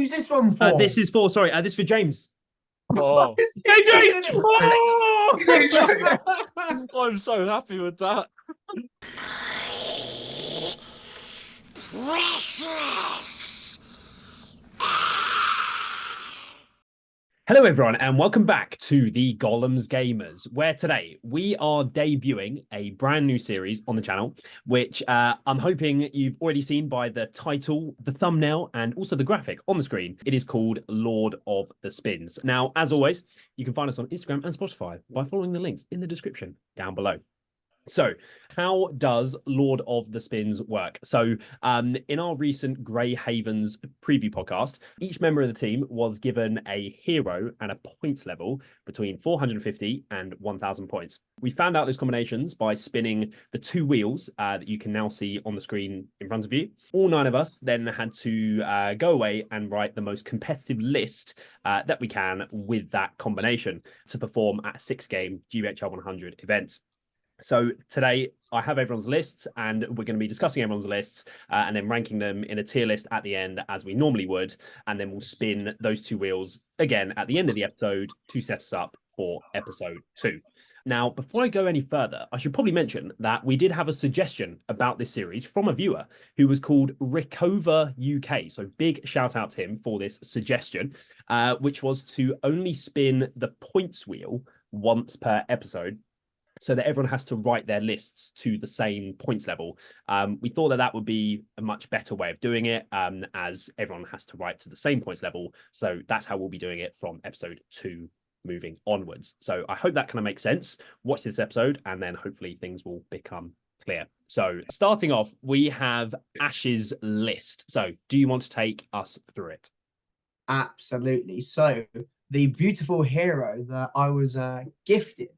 Who's this one for? This is for James. Oh, Hey, James! Oh! I'm so happy with that. Hello, everyone, and welcome back to the Gollum's Gamers, where today we are debuting a brand new series on the channel, which I'm hoping you've already seen by the title, the thumbnail, and also the graphic on the screen. It is called Lord of the Spins. Now, as always, you can find us on Instagram and Spotify by following the links in the description down below. So, how does Lord of the Spins work? So, in our recent Grey Havens preview podcast, each member of the team was given a hero and a points level between 450 and 1,000 points. We found out those combinations by spinning the two wheels that you can now see on the screen in front of you. All 9 of us then had to go away and write the most competitive list that we can with that combination to perform at a 6-game GBHL 100 event. So today I have everyone's lists and we're going to be discussing everyone's lists and then ranking them in a tier list at the end as we normally would. And then we'll spin those two wheels again at the end of the episode to set us up for episode 2. Now, before I go any further, I should probably mention that we did have a suggestion about this series from a viewer who was called Rickover UK. So big shout out to him for this suggestion, which was to only spin the points wheel once per episode, so that everyone has to write their lists to the same points level. We thought that would be a much better way of doing it, as everyone has to write to the same points level. So that's how we'll be doing it from episode 2 moving onwards. So I hope that kind of makes sense. Watch this episode and then hopefully things will become clear. So starting off, we have Ash's list. So do you want to take us through it? Absolutely. So the beautiful hero that I was gifted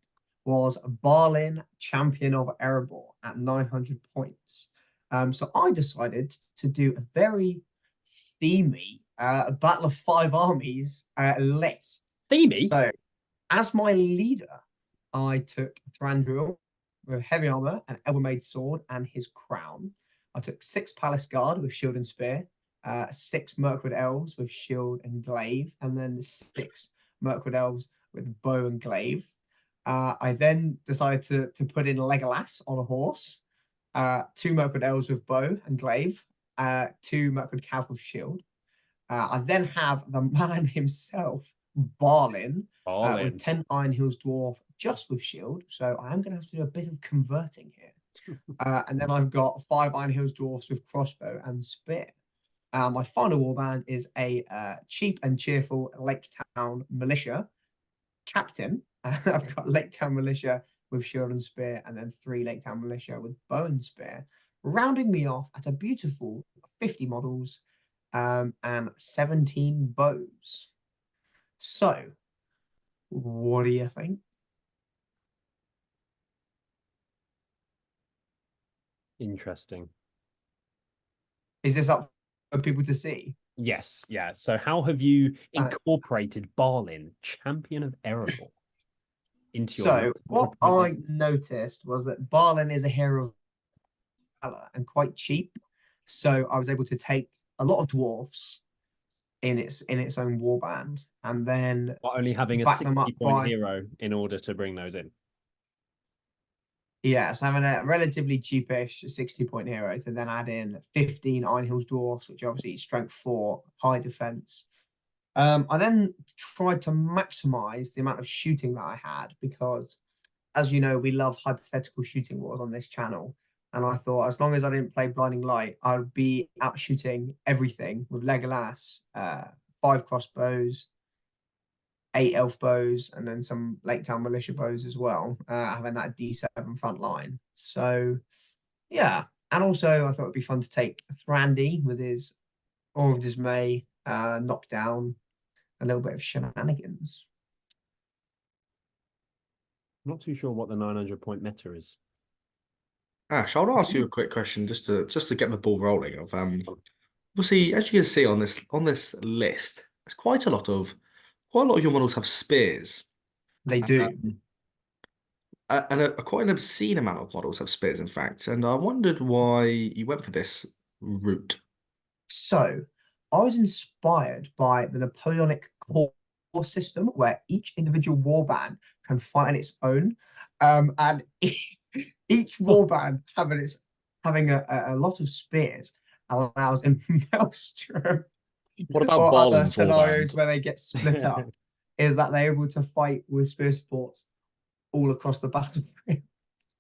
was Barlin, champion of Erebor at 900 points. So I decided to do a very themey Battle of 5 Armies list. Themey? So as my leader, I took Thranduil with heavy armor, an Elvermaid sword, and his crown. I took 6 Palace Guard with shield and spear, 6 Mirkwood Elves with shield and glaive, and then 6 Mirkwood Elves with bow and glaive. I then decided to put in Legolas on a horse, 2 Mirkwood Elves with bow and glaive, 2 Mirkwood Cav with shield. I then have the man himself, Barlin, with 10 Iron Hills Dwarf just with shield. So I am going to have to do a bit of converting here. And then I've got 5 Iron Hills Dwarfs with crossbow and spear. My final warband is a cheap and cheerful Lake Town Militia captain. I've got Lake Town Militia with shield and spear, and then 3 Lake Town Militia with bow and spear, rounding me off at a beautiful 50 models and 17 bows. So, what do you think? Interesting. Is this up for people to see? Yes, yeah. So how have you incorporated Barlin, champion of Erebor, into your So what I noticed was that Barlin is a hero of valor and quite cheap. So I was able to take a lot of dwarfs in its own warband, and then only having a 60-point hero in order to bring those in. Yeah, so having a relatively cheapish 60-point hero to then add in 15 Iron Hills Dwarfs, which obviously is strength 4, high defense. I then tried to maximize the amount of shooting that I had because, as you know, we love hypothetical shooting wars on this channel. And I thought as long as I didn't play Blinding Light, I would be out shooting everything with Legolas, 5 crossbows, 8 elf bows, and then some Lake Town Militia bows as well, having that D7 front line. So, yeah. And also, I thought it'd be fun to take Thrandy with his Awe of Dismay, knockdown, a little bit of shenanigans. I'm not too sure what the 900-point meta is. Ash, I want to ask you a quick question just to get the ball rolling. Of obviously, as you can see on this list, there's quite a lot of your models have spears. They do. And quite an obscene amount of models have spears, in fact. And I wondered why you went for this route. So, I was inspired by the Napoleonic Corps system, where each individual warband can fight on its own, and each warband having a lot of spears allows in Maelstrom What about or other Barlin's scenarios warband? where they get split up, is that they're able to fight with spear supports all across the battlefield.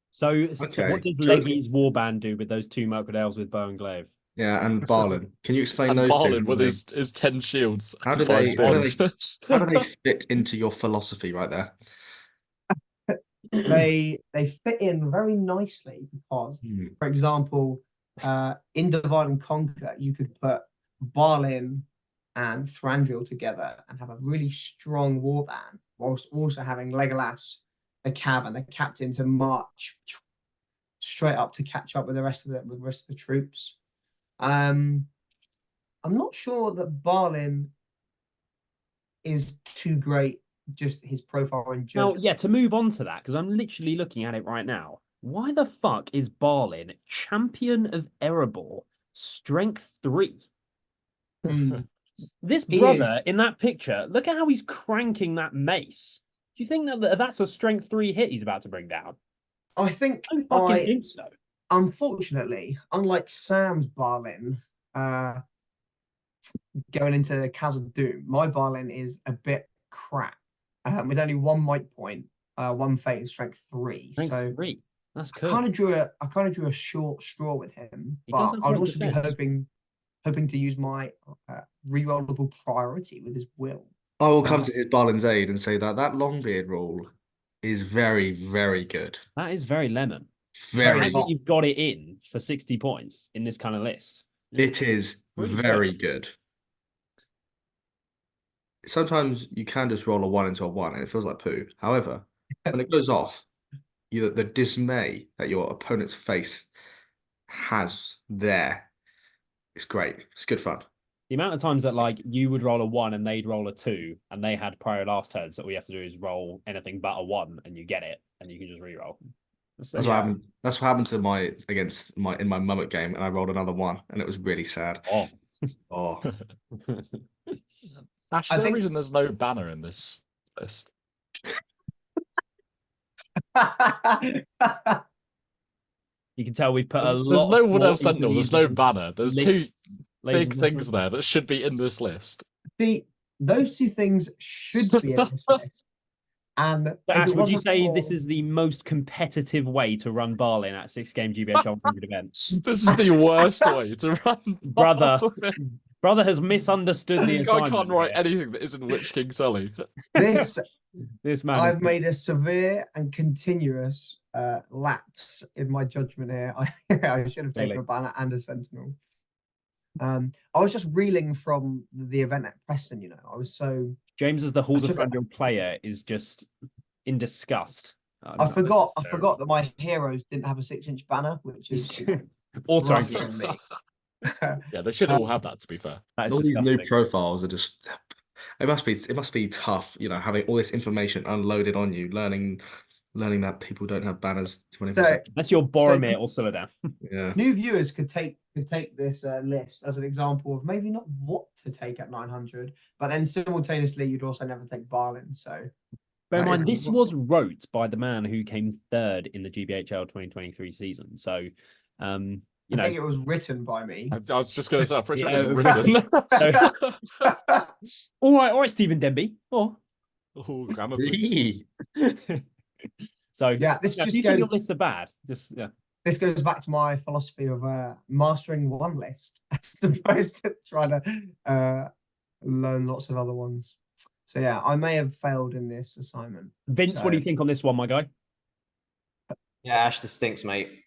So what Okay. does Do you- Leggy's warband do with those 2 Mercadales with bow and glaive? Yeah, and Barlin. Can you explain And those two? Barlin with his 10 shields How and do 5 they how do spears. how do they fit into your philosophy right there? They fit in very nicely because, Hmm. for example, in Divide and Conquer, you could put Balin and Thranduil together and have a really strong warband, whilst also having Legolas, the Cav, and the captain to march straight up to catch up with the rest of the troops. I'm not sure that Balin is too great, just his profile in Now, general. yeah, to move on to that, because I'm literally looking at it right now. Why the fuck is Barlin champion of Erebor, strength 3? Hmm. This He brother is. in that picture, look at how he's cranking that mace. Do you think that that's a strength 3 hit he's about to bring down? I think I don't fucking think so. unfortunately, unlike Sam's Barlin, going into Chasm Doom, my Barlin is a bit crap. With only 1 might point, 1 fate and strength 3. Strength So 3. That's I cool. kind of drew a short straw with him, He does but have I'd great also be defense. hoping to use my rerollable priority with his will. I will come to his Barlin's aid and say that Longbeard rule is very, very good. That is very lemon. Very. The fact that you've got it in for 60 points in this kind of list. It is Pretty very good. Sometimes you can just roll a 1 into a 1 and it feels like poo. However, when it goes off, the dismay that your opponent's face has there, it's great. It's good fun. The amount of times that like you would roll a 1 and they'd roll a 2 and they had prior last turns, so all you have to do is roll anything but a 1 and you get it and you can just re-roll. That's what happened. That's what happened to in my Mummet game, and I rolled another 1, and it was really sad. Oh. Oh. Ash, is there a reason there's no banner in this list? You can tell we've put There's lot no of Wood thought Elf Sentinel, into there's no these banner. There's lists, 2 ladies big and things gentlemen. there that should be in this list. See, those 2 things should be in this list. And So if Ash, it would you wasn't say for- this is the most competitive way to run Barlin at 6-game GBH 100 events? This is the worst way to run. Brother has misunderstood the This guy assignment. can't write here. anything that isn't Witch King Sully. this This man. I've made a severe and continuous lapse in my judgment here. I should have taken Really? a banner and a sentinel. I was just reeling from the event at Preston, you know. I was so James as the Halls of took it- Thranduil player is just in disgust. I forgot that my heroes didn't have a 6-inch banner, which is Auto rough from me. Yeah, they should all have that, to be fair. That is All these new disgusting. profiles are just. It must be tough, you know, having all this information unloaded on you, learning that people don't have banners 24/7. That's your Boromir or Suladan. Yeah. New viewers could take this list as an example of maybe not what to take at 900, but then simultaneously you'd also never take Barlin. So Bear in That mind, is- this was wrote by the man who came 3rd in the GBHL 2023 season. So, you I know, think it was written by me. I was just going to say, I'm pretty sure Yeah, it was written. all right, Stephen Denby. Oh, Oh, grammar, please. so Yeah, this if just you think your goes. lists are bad, just yeah. This goes back to my philosophy of mastering one list as opposed to trying to learn lots of other ones. So yeah, I may have failed in this assignment. Vince, what do you think on this one, my guy? Yeah, Ash, this stinks, mate.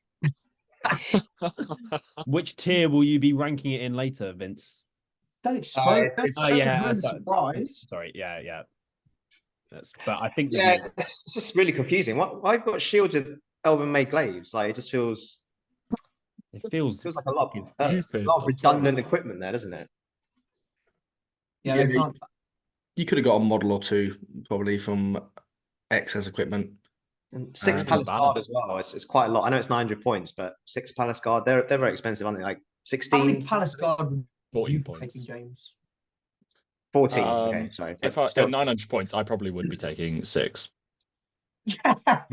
Which tier will you be ranking it in later, Vince? Don't expose. it's- yeah, ruin the sorry. surprise. Sorry, yeah. But I think Yeah, it's just really confusing. Why I've got shields with Elven made glaives? Like, it just feels it feels like a lot, stupid. a lot of redundant equipment there, doesn't it? Yeah, Yeah, they can't. You could have got a model or 2 probably from excess equipment. And 6 Um, Palace banner. Guard as well. It's quite a lot. I know it's 900 points, but 6 Palace Guard, they're very expensive, aren't they? Like How many 16. Palace Guard 14 you points. taking, James? 14. Okay, sorry. If But I still, at 900 points, I probably would be taking 6.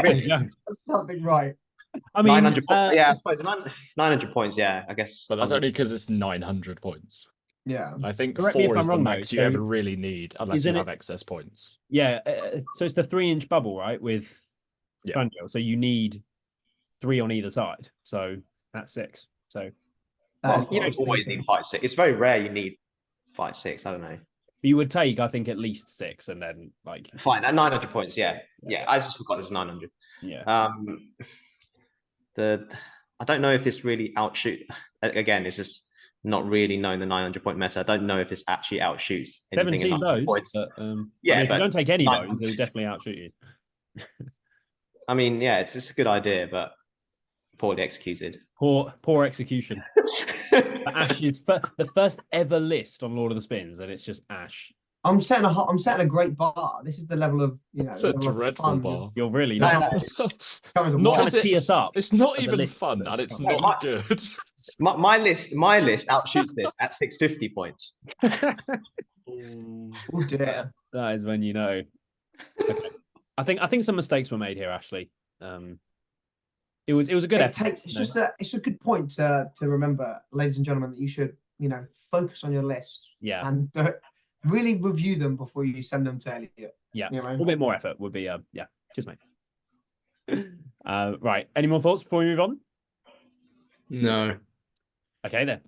really, Yeah. That's something right. I mean, 900 points. Yeah, I suppose 900 points. Yeah, I guess. But that's only because it's 900 points. Yeah. I think Correct me if 4 I'm is the wrong, though. max you So ever really need, unless you isn't have it- excess points. yeah. So it's the 3-inch bubble, right? With Yeah. Fangio. So you need 3 on either side. So that's 6. So That is Well, what you I don't was always thinking. need 5.6. It's very rare you need 5.6. I don't know. you would take, I think, at least 6, and then like Fine, at 900 points. Yeah, yeah. I just forgot it's 900. yeah. I don't know if this really outshoot. Again, it's just not really knowing the 900 point meta. I don't know if this actually outshoots anything in 17 900 bows. points. But, Yeah, I mean, if but you don't take any bows, 900 it'll definitely outshoot you. I mean, yeah, it's a good idea, but poorly executed. Poor execution. Ash is the first ever list on Lord of the Spins, and it's just Ash. I'm setting a great bar. This is the level of It's a level of dreadful fun. bar. You're really No, not no. Coming to Not watch. as trying to tee us up It's not for the even lists fun, that's and it's coming. not good. My list outshoots this at 650 points. Oh dear. That is when you know. Okay, I think some mistakes were made here, Ashley. It was a good effort. It's a good point to remember, ladies and gentlemen, that you should focus on your list. Yeah. And really review them before you send them to Eliott. Yeah, You know? a little bit more effort would be yeah. Cheers, mate. Right. Any more thoughts before we move on? No. Okay, then.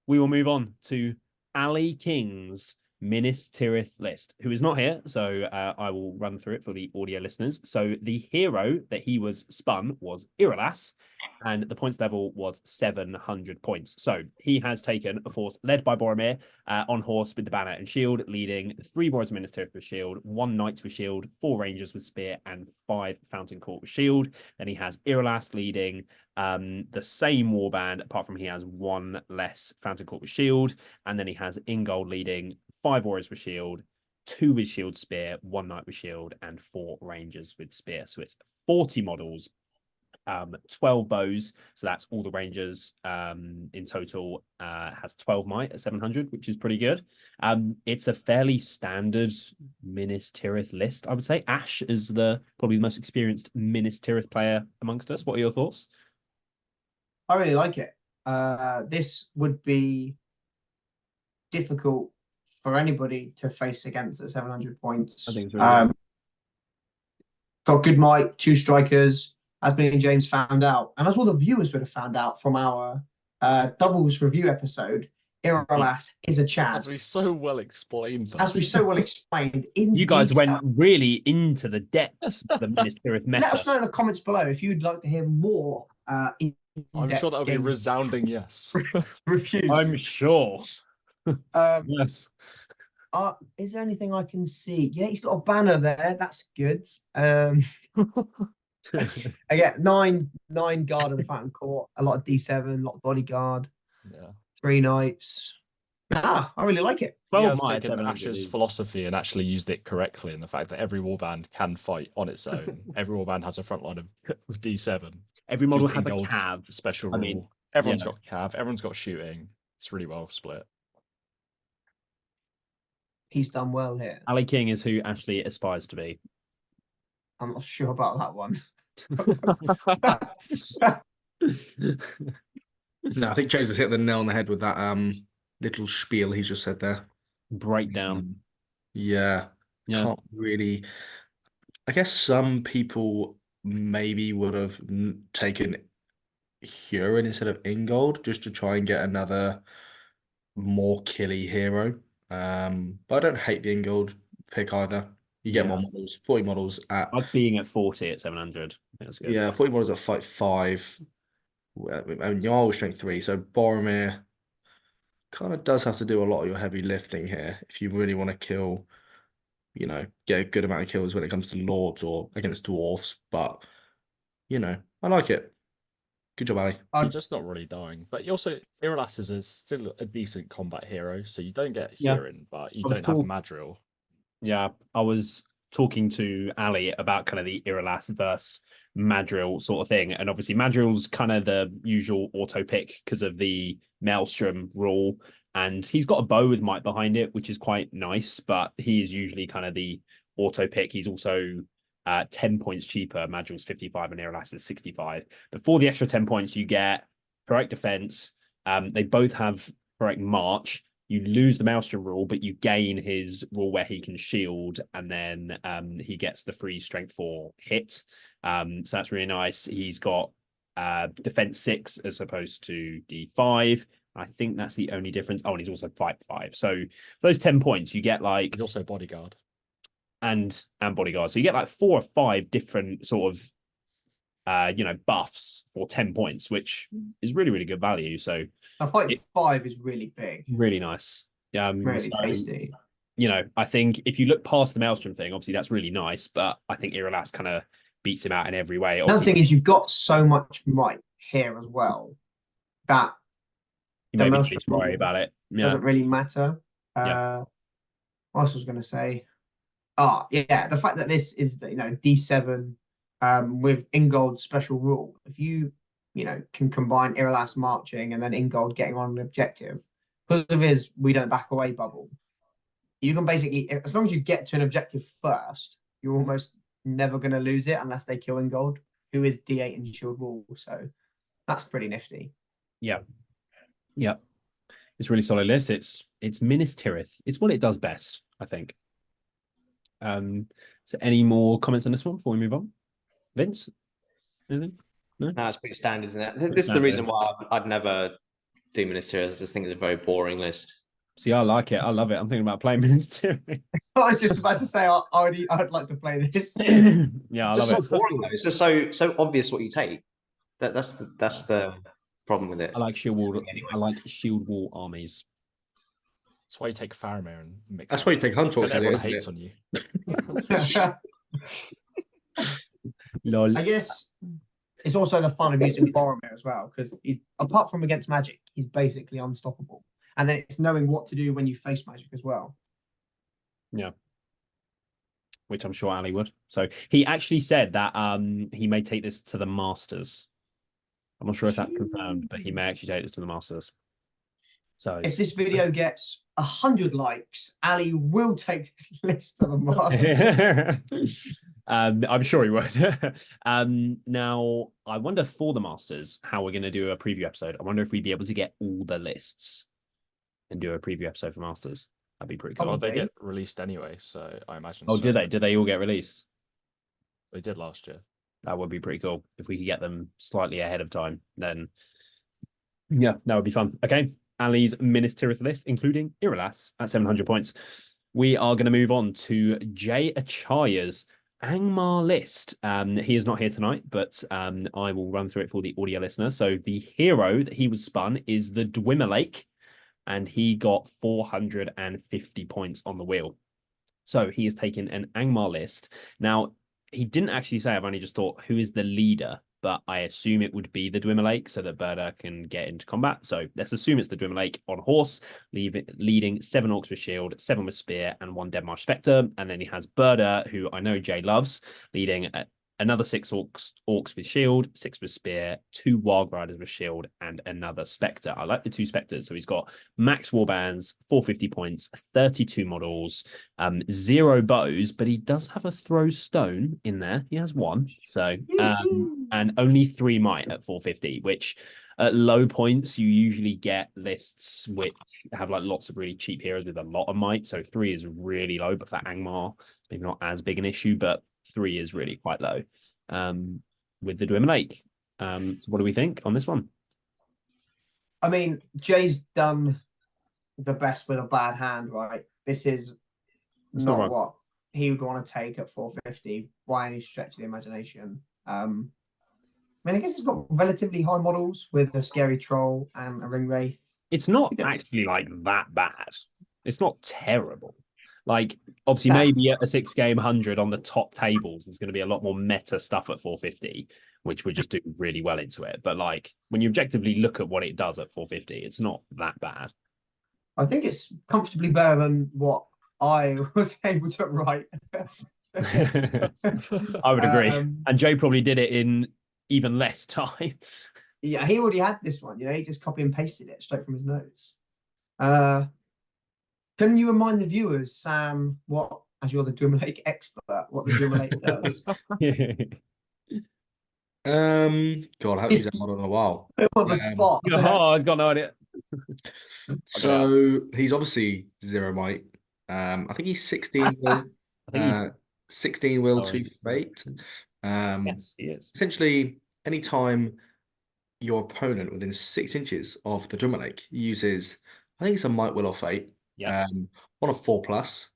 We will move on to Ali King's Minas Tirith list, who is not here, so I will run through it for the audio listeners. So the hero that he was spun was Iralas, and the points level was 700 points. So he has taken a force led by Boromir on horse with the banner and shield, leading 3 Warriors of Minas Tirith with shield, 1 Knight with shield, 4 Rangers with spear, and 5 Fountain Court with shield. Then he has Iralas leading the same warband, apart from he has 1 less Fountain Court with shield, and then he has Ingold leading 5 Warriors with shield, 2 with shield spear, 1 Knight with shield, and 4 Rangers with spear. So it's 40 models, 12 bows. So that's all the Rangers in total. Has 12 might at 700, which is pretty good. It's a fairly standard Minas Tirith list, I would say. Ash is probably the most experienced Minas Tirith player amongst us. What are your thoughts? I really like it. This would be difficult for anybody to face against at 700 points. I think it's really good. Got good might, 2 strikers, as me and James found out, and as all the viewers would have found out from our doubles review episode. Iralas is a Chad. As we so well explained that. As we so well explained in You guys detail. went really into the depths of the Minas Tirith meta. Let us know in the comments below if you'd like to hear more I'm sure that'll be a resounding yes. reviews. I'm sure. Yes. Is there anything I can see? Yeah, he's got a banner there. That's good. Again, 9 guard of the Fountain Court, a lot of D7, a lot of bodyguard, Yeah. 3 knights. I really like it. He 12 has might, taken 700 Ash's is- philosophy and actually used it correctly in the fact that every warband can fight on its own. Every warband has a front line of D7. Every model Just has a Ingold's cav. special I rule. mean, Everyone's yeah. got cav. Everyone's got shooting. It's really well split. He's done well here. Ali King is who Ashley aspires to be. I'm not sure about that one. No, I think James has hit the nail on the head with that little spiel he just said there. Breakdown. Yeah. Yeah. Can't really. I guess some people maybe would have taken Huron instead of Ingold just to try and get another more killy hero. But I don't hate the Ingold pick either. You get Yeah. more models, 40 models at Like being at 40 at 700. That's good. yeah, 40 models at fight 5. I mean, you're always strength 3, so Boromir kind of does have to do a lot of your heavy lifting here if you really want to kill, get a good amount of kills when it comes to lords or against dwarfs. But I like it. Good job, Ali. You're just not really dying. But you also, Iralas is still a decent combat hero, so you don't get Yeah. Huron, but you I was don't have told- Madril. Yeah, I was talking to Ali about kind of the Iralas versus Madril sort of thing. And obviously Madril's kind of the usual auto pick because of the Maelstrom rule. And he's got a bow with might behind it, which is quite nice, but he is usually kind of the auto pick. He's also 10 points cheaper. Madril's 55 and Irelas is 65. But for the extra 10 points, you get correct defense. They both have correct march. You lose the Maelstrom rule, but you gain his rule where he can shield, and then he gets the free strength 4 hit. So that's really nice. He's got defense 6 as opposed to D5. I think that's the only difference. Oh, and he's also fight 5. So for those 10 points, you get like He's also bodyguard. And bodyguard. So you get like 4 or 5 different sort of buffs for 10 points, which is really, really good value. So I fight 5 is really big. Really nice. Really tasty. I think if you look past the Maelstrom thing, obviously that's really nice, but I think Irelas kind of beats him out in every way. Another thing is you've got so much might here as well that you maybe need to worry about it. Doesn't really matter. What else was I going to say? Oh, yeah, the fact that this is D7 with Ingold's special rule. If you can combine Irelas marching and then Ingold getting on an objective, because of his we don't back away bubble, you can basically, as long as you get to an objective first, you're almost never going to lose it unless they kill Ingold, who is D8 in shield wall. So that's pretty nifty. Yeah. It's a really solid list. It's Minas Tirith. It's what it does best, I think. So any more comments on this one before we move on? Vince? Anything? No, it's pretty standard, isn't it? This is the reason why I'd never do Minas Tirith. I just think it's a very boring list. See, I like it. I love it. I'm thinking about playing Minas Tirith. I was just about to say I'd like to play this. Yeah, I love it. So boring though. It's just so obvious what you take. That's the problem with it. I like shield wall. Anyway. I like shield wall armies. That's why you take Faramir and mix. That's why you take Hunter. Everyone hates on you. Lol. I guess it's also the fun of using Boromir as well, because apart from against magic, he's basically unstoppable. And then it's knowing what to do when you face magic as well. Yeah. Which I'm sure Ali would. So he actually said that he may take this to the Masters. I'm not sure if that's confirmed, but he may actually take this to the Masters. So if this video gets 100 likes, Ali will take this list to the Masters. I'm sure he would. Now, I wonder for the Masters how we're going to do a preview episode. I wonder if we'd be able to get all the lists and do a preview episode for Masters. That'd be pretty cool. Well, they get released anyway, so I imagine. Oh, so. do they? Did they all get released? They did last year. That would be pretty cool if we could get them slightly ahead of time. Then, yeah, that would be fun. Okay, Ali's Minas Tirith list, including Irelas at 700 points. We are going to move on to Jay Achaya's Angmar list. He is not here tonight, but I will run through it for the audio listener. So the hero that he was spun is the Dwimmerlake, and he got 450 points on the wheel. So he has taken an Angmar list. Now, he didn't actually say, I've only just thought, who is the leader? But I assume it would be the Dwimmerlake so that Berda can get into combat. So let's assume it's the Dwimmerlake on horse, leading 7 orcs with shield, 7 with spear, and 1 Deadmarch Spectre. And then he has Berda, who I know Jay loves, leading another 6 orcs with shield, 6 with spear, 2 wild riders with shield, and another Spectre. I like the 2 Spectres. So he's got max warbands, 450 points, 32 models, 0 bows, but he does have a throw stone in there. He has 1. So, and only 3 might at 450, which at low points, you usually get lists which have like lots of really cheap heroes with a lot of might. So 3 is really low, but for Angmar, maybe not as big an issue, but 3 is really quite low with the Dwimmerlake. So what do we think on this one? I mean, Jay's done the best with a bad hand, right? This is not what he would want to take at 450 by any stretch of the imagination. I mean, I guess it's got relatively high models with a scary troll and a ring wraith. It's not actually like that bad. It's not terrible. Like, obviously, maybe at a 6-game 100 on the top tables, there's going to be a lot more meta stuff at 450, which would just do really well into it. But, like, when you objectively look at what it does at 450, it's not that bad. I think it's comfortably better than what I was able to write. I would agree. And Jay probably did it in even less time. Yeah, he already had this one. He just copy and pasted it straight from his notes. Can you remind the viewers, Sam, as you're the Drum Lake expert, what the Drum Lake does? God, I haven't used that model in a while. On the spot. Oh, I've got no idea. So he's obviously 0 might. I think he's 16 will. I think he's 16 will Sorry. 2 fate. yes, he is. Essentially, anytime your opponent within 6 inches of the Drummer Lake uses, I think it's a might, will, or fate. Yeah. On a 4+,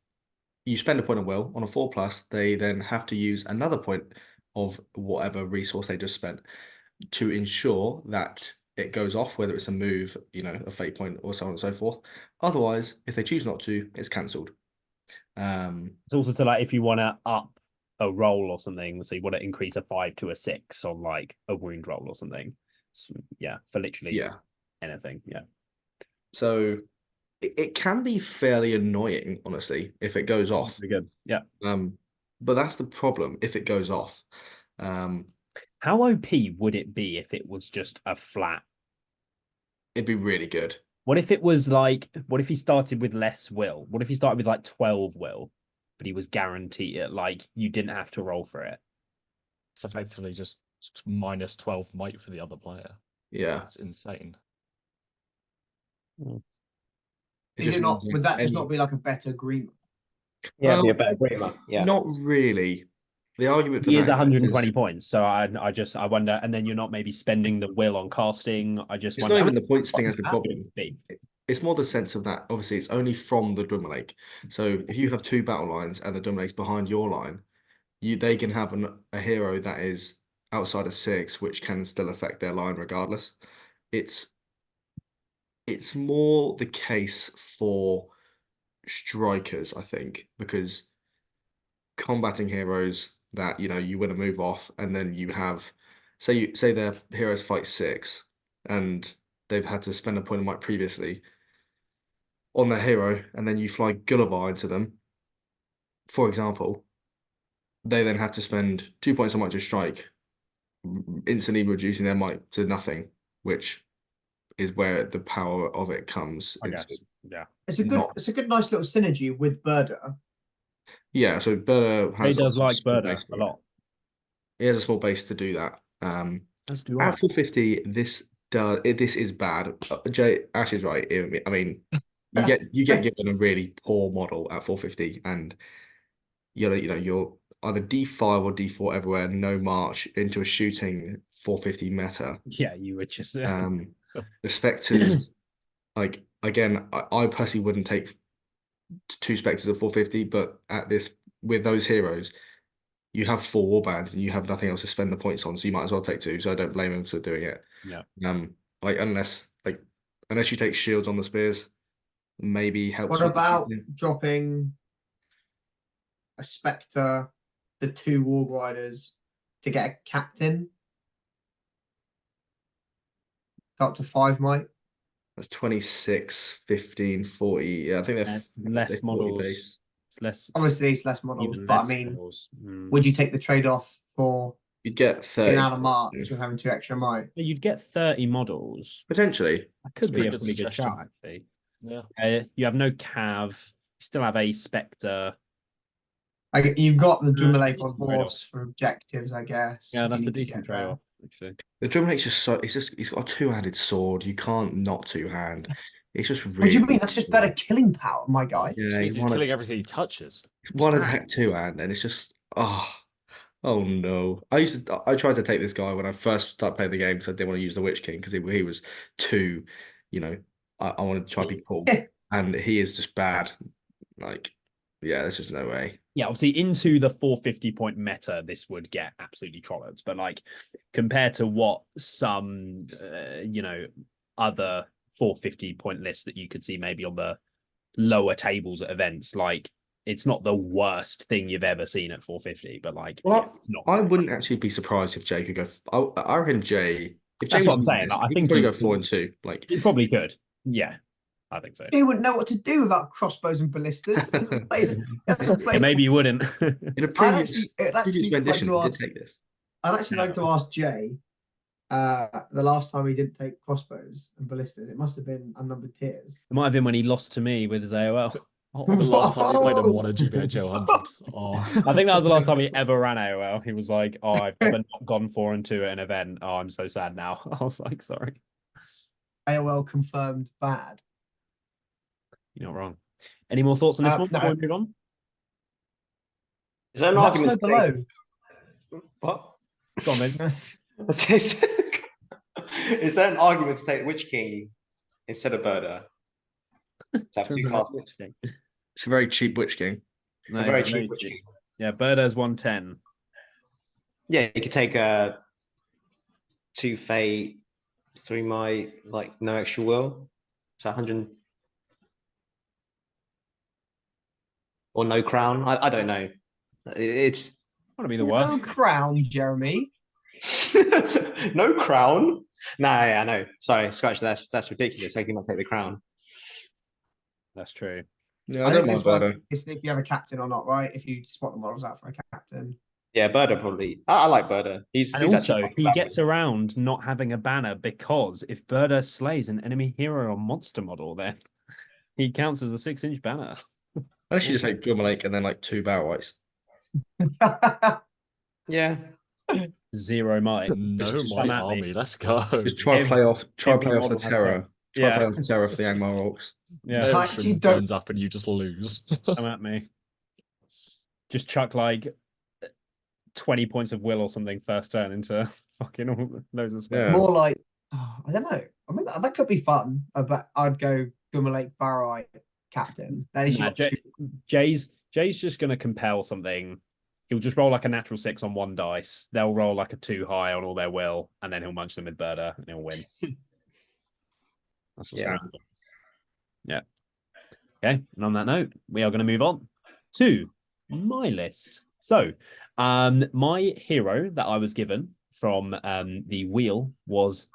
you spend a point of will. On a 4+, they then have to use another point of whatever resource they just spent to ensure that it goes off, whether it's a move, a fate point, or so on and so forth. Otherwise, if they choose not to, it's cancelled. It's also to like if you want to up a roll or something, so you want to increase a 5 to a 6 on like a wound roll or something. So, yeah, for literally anything. Yeah. So it can be fairly annoying, honestly, if it goes off. Very good. Yeah. But that's the problem if it goes off. How OP would it be if it was just a flat? It'd be really good. What if it was like, what if he started with less will? What if he started with like 12 will, but he was guaranteed it, like you didn't have to roll for it? It's effectively just minus 12 might for the other player. Yeah. That's insane. Is it not? Would that just not be like a better green? Yeah, it'd be a better Grima. Yeah. Not really. The argument for He is that 120 is, points, so I wonder, and then you're not maybe spending the will on casting. I just it's wonder. not even the points thing as the How problem. would it be? It's more the sense of that. Obviously, it's only from the Drummer Lake. So if you have 2 battle lines and the Drummer Lake's behind your line, they can have a hero that is outside of 6, which can still affect their line regardless. It's more the case for strikers, I think, because combating heroes that you win a move off, and then you have say their heroes fight 6 and they've had to spend a point of might previously on their hero, and then you fly Gulliver into them, for example, they then have to spend 2 points of might to strike, instantly reducing their might to nothing, which is where the power of it comes. I guess. Yeah. It's a good, nice little synergy with Birder. Yeah, so Birder has He does like small Birder base a lot. He has a small base to do that. Let's do it. At 450, this is bad. Ash is right. I mean, you get given a really poor model at 450, and you're either D5 or D4 everywhere, no march into a shooting 450 meta. Yeah, you were just The Spectres, like again, I personally wouldn't take 2 Spectres at 450, but with those heroes, you have 4 warbands and you have nothing else to spend the points on, so you might as well take 2. So I don't blame him for doing it. Yeah. Unless you take shields on the spears, maybe helps. What about dropping a Spectre, the 2 Warg Riders to get a captain? Go up to 5 might. That's 26, 15, 40. Yeah, I think they're less models. base. It's less. Obviously, it's less models, Even but less I mean, models. would you take the trade-off for You'd get being 30 out of March with having 2 extra might? You'd get 30 models. potentially. That could That's a be a pretty good pretty good suggestion. shout, actually. Yeah. You have no Cav. You still have a Spectre. You've got the Drummer Lake decent on trade-off. horse for objectives, I guess. Yeah, if that's you a need to decent get there. trade-off, actually. The Drum Lake's he's got a 2-handed sword. You can't not 2-hand. It's just really. What do you mean? That's just better killing power, my guy. Yeah, He's one killing attack- everything he touches. one attack 2-hand, and it's just oh no. I tried to take this guy when I first started playing the game because I didn't want to use the Witch King because he was too, I wanted to try to be cool, and he is just bad. Yeah, there's just no way. Yeah, obviously into the 450 point meta, this would get absolutely trolled. But like compared to what some, other 450 point lists that you could see maybe on the lower tables at events, like it's not the worst thing you've ever seen at 450. But like, Well, it's not. I wouldn't actually be surprised if Jay could go. I reckon Jay. If Jay That's what was I'm saying. this, I he think could probably he- go 4 and 2. Like You probably could. Yeah, I think so. He wouldn't know what to do without crossbows and ballistas. Yeah, maybe you wouldn't. in a I'd previous actually like rendition, to he did ask. take this. I'd actually like to ask Jay, The last time he didn't take crossbows and ballistas, it must have been unnumbered tiers. It might have been when he lost to me with his AOL. The last time he played him won a GBHL 100. Oh. I think that was the last time he ever ran AOL. He was like, "Oh, I've never not gone 4-2 at an event. Oh, I'm so sad now." I was like, "Sorry." AOL confirmed bad. You're not wrong. Any more thoughts on this one No. before we move on? Is there an Let us argument know to below. take... What? Go on, mate. Is there an argument to take Witch King instead of Birder? To have two casters. It's a very cheap Witch King. No, A very it's cheap Witch King. Yeah, Birder's 110. Yeah, you could take a 2 Fate, 3 Might, like no extra will. It's 100. Or no crown. I don't know. It's Want to be the No worst? crown, Jeremy. no crown. No, yeah, I know. Sorry, scratch. That's ridiculous. How can you not take the crown? That's true. Yeah, I I think don't this mind one Birdo. is if you have a captain or not, right? If you swap the models out for a captain. Yeah, Birder probably. I like Birder. He's And actually also, quite he valuable. gets around not having a banner because if Birder slays an enemy hero or monster model, then he counts as a 6-inch banner. Unless you just take Grimmalake and then like 2 Battle Whites. Yeah. 0 might. No, Just my come at me. army. Let's go. Just try Every- play off the every model has terror. Try Yeah. play off the terror for the Angmar Orcs. Yeah, Nail I actually some don't- bones up and you just lose. come at me. Just chuck like 20 points of will or something first turn into fucking loads of spells. Yeah. More like, I don't know. I mean, that could be fun. But I'd go Gummalake Barrowite captain. That is Nah, Jay's just going to compel something. He'll just roll like a natural 6 on 1 dice. They'll roll like a 2 high on all their will, and then he'll munch them with Birder and he'll win. That's what's Yeah. going on. Yeah. Okay. And on that note, we are going to move on to my list. So, my hero that I was given from the wheel was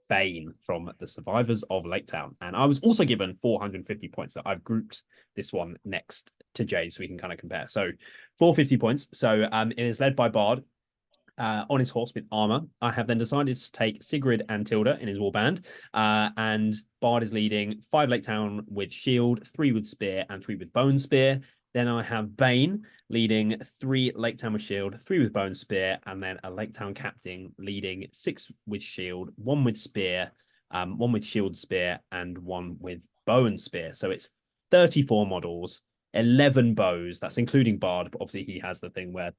Bane from the Survivors of Lake Town. And I was also given 450 points. So I've grouped this one next to Jay so we can kind of compare. So 450 points. So it is led by Bard on his horse with armor. I have then decided to take Sigrid and Tilda in his warband. And Bard is leading 5 Lake Town with shield, 3 with spear, and 3 with bone spear. Then I have Bane leading 3 Lake Town with shield, 3 with bone spear, and then a Lake Town captain leading 6 with shield, 1 with spear, 1 with shield spear, and 1 with bone spear. So it's 34 models, 11 bows. That's including Bard, but obviously he has the thing where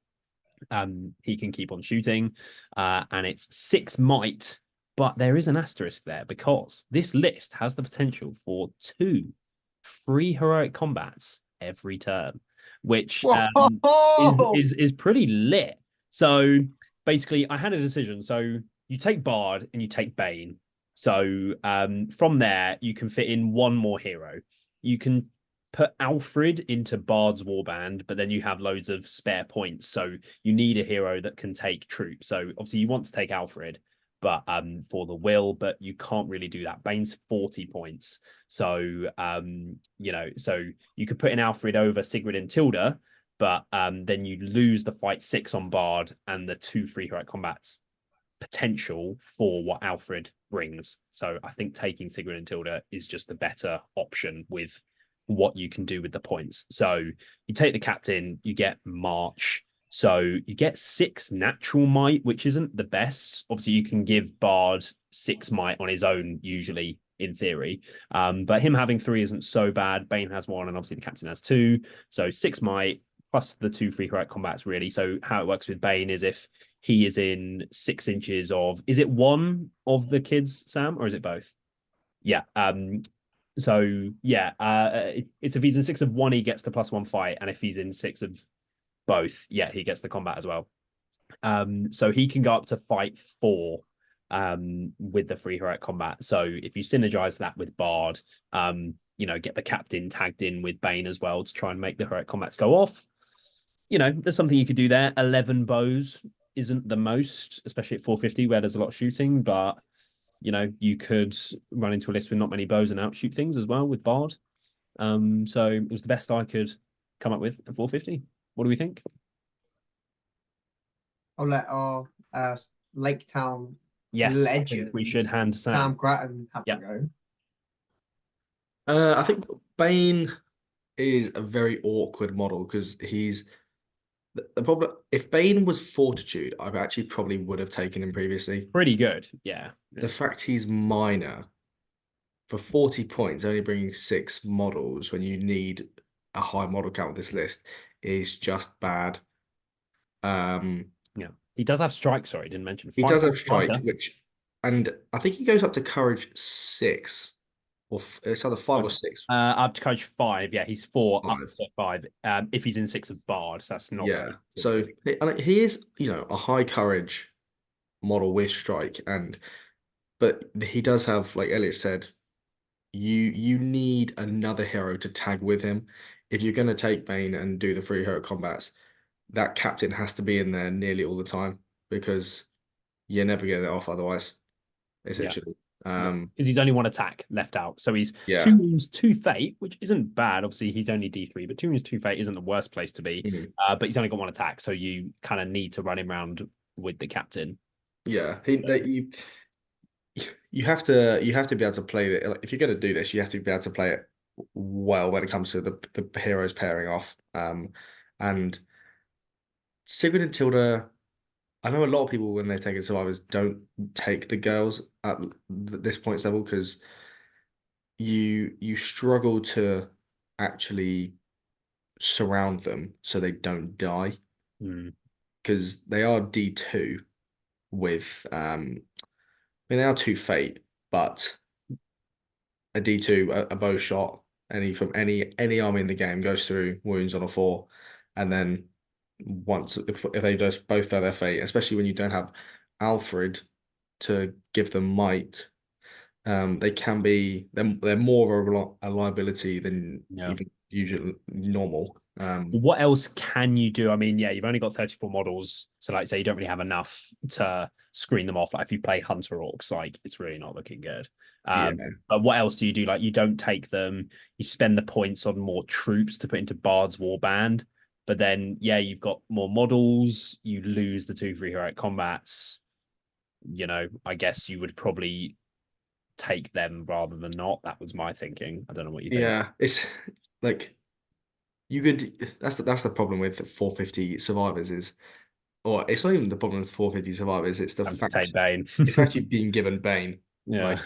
he can keep on shooting, and it's 6 might. But there is an asterisk there because this list has the potential for 2 free heroic combats every turn, which is pretty lit. So basically, I had a decision. So you take Bard and you take Bane. So from there, you can fit in 1 more hero. You can put Alfred into Bard's warband, but then you have loads of spare points. So you need a hero that can take troops. So obviously you want to take Alfred, but for the will, but you can't really do that. Bane's 40 points. So, you know, so you could put in Alfred over Sigrid and Tilda, but then you lose the fight 6 on Bard and the 2 free heroic combats potential for what Alfred brings. So I think taking Sigrid and Tilda is just the better option with what you can do with the points. So you take the captain, you get March. So you get 6 natural might, which isn't the best. Obviously, you can give Bard 6 might on his own, usually, in theory. But him having 3 isn't so bad. Bane has 1, and obviously the captain has 2. So 6 might, plus the 2 free heroic combats, really. So how it works with Bane is if he is in 6 inches of... Is it 1 of the kids, Sam, or is it both? Yeah. So, yeah, it's if he's in 6 of 1, he gets the +1 fight. And if he's in 6 of both, yeah, he gets the combat as well. So he can go up to fight 4 with the free heroic combat. So if you synergize that with Bard, you know, get the captain tagged in with Bane as well to try and make the heroic combats go off. You know, there's something you could do there. 11 bows isn't the most, especially at 450 where there's a lot of shooting, but you know, you could run into a list with not many bows and outshoot things as well with Bard. So it was the best I could come up with at 450. What do we think? I'll let our Lake Town Yes, I think we legend, should hand to Sam Sam. Grattan, have Yeah. a go. I think Bane is a very awkward model because he's the problem. If Bane was Fortitude, I actually probably would have taken him previously. Pretty good. Yeah. The fact he's minor for 40 points, only bringing 6 models when you need a high model count with this list is just bad. Yeah. He does have strike, sorry, didn't mention. He Fight does have Force strike, Fighter. and I think he goes up to courage 6, or it's either 5 or 6. Up to coach 5. Yeah, he's 4 up 5. to 5. If he's in 6 of bards, that's not Yeah. really So he is, a high courage model with strike, but he does have, like Eliott said, you need another hero to tag with him. If you're going to take Bane and do the 3 hero combats, that captain has to be in there nearly all the time because you're never getting it off otherwise, essentially. because he's only 1 attack left out. So he's Yeah. 2 wounds, 2 fate, which isn't bad. Obviously, he's only D3, but 2 wounds, 2 fate isn't the worst place to be. Mhm. But he's only got 1 attack, so you kind of need to run him around with the captain. Yeah, you have to be able to play it. Like, if you're going to do this, you have to be able to play it well when it comes to the heroes pairing off. And Sigrid and Tilda, I know a lot of people when they're taking survivors don't take the girls at this points level because you struggle to actually surround them so they don't die because they are D2 with I mean they are 2 fate, but a D2, a bow shot, from any army in the game goes through wounds on a 4, and then once if they just both fail their fate, especially when you don't have Alfred to give them might, they can be they're more of a liability than even usually normal. What else can you do? I mean, yeah, you've only got 34 models, so like say you don't really have enough to screen them off. Like if you play Hunter Orcs, like it's really not looking good. Yeah. But what else do you do? Like you don't take them, you spend the points on more troops to put into Bard's Warband, but then yeah, you've got more models, you lose the 2 free heroic combats. I guess you would probably take them rather than not. That was my thinking. I don't know what you think. Yeah, it's like you could. That's the problem with 450 survivors or it's not even the problem with 450 survivors. It's the fact take Bane. it's the fact you've been given Bane. Yeah. Like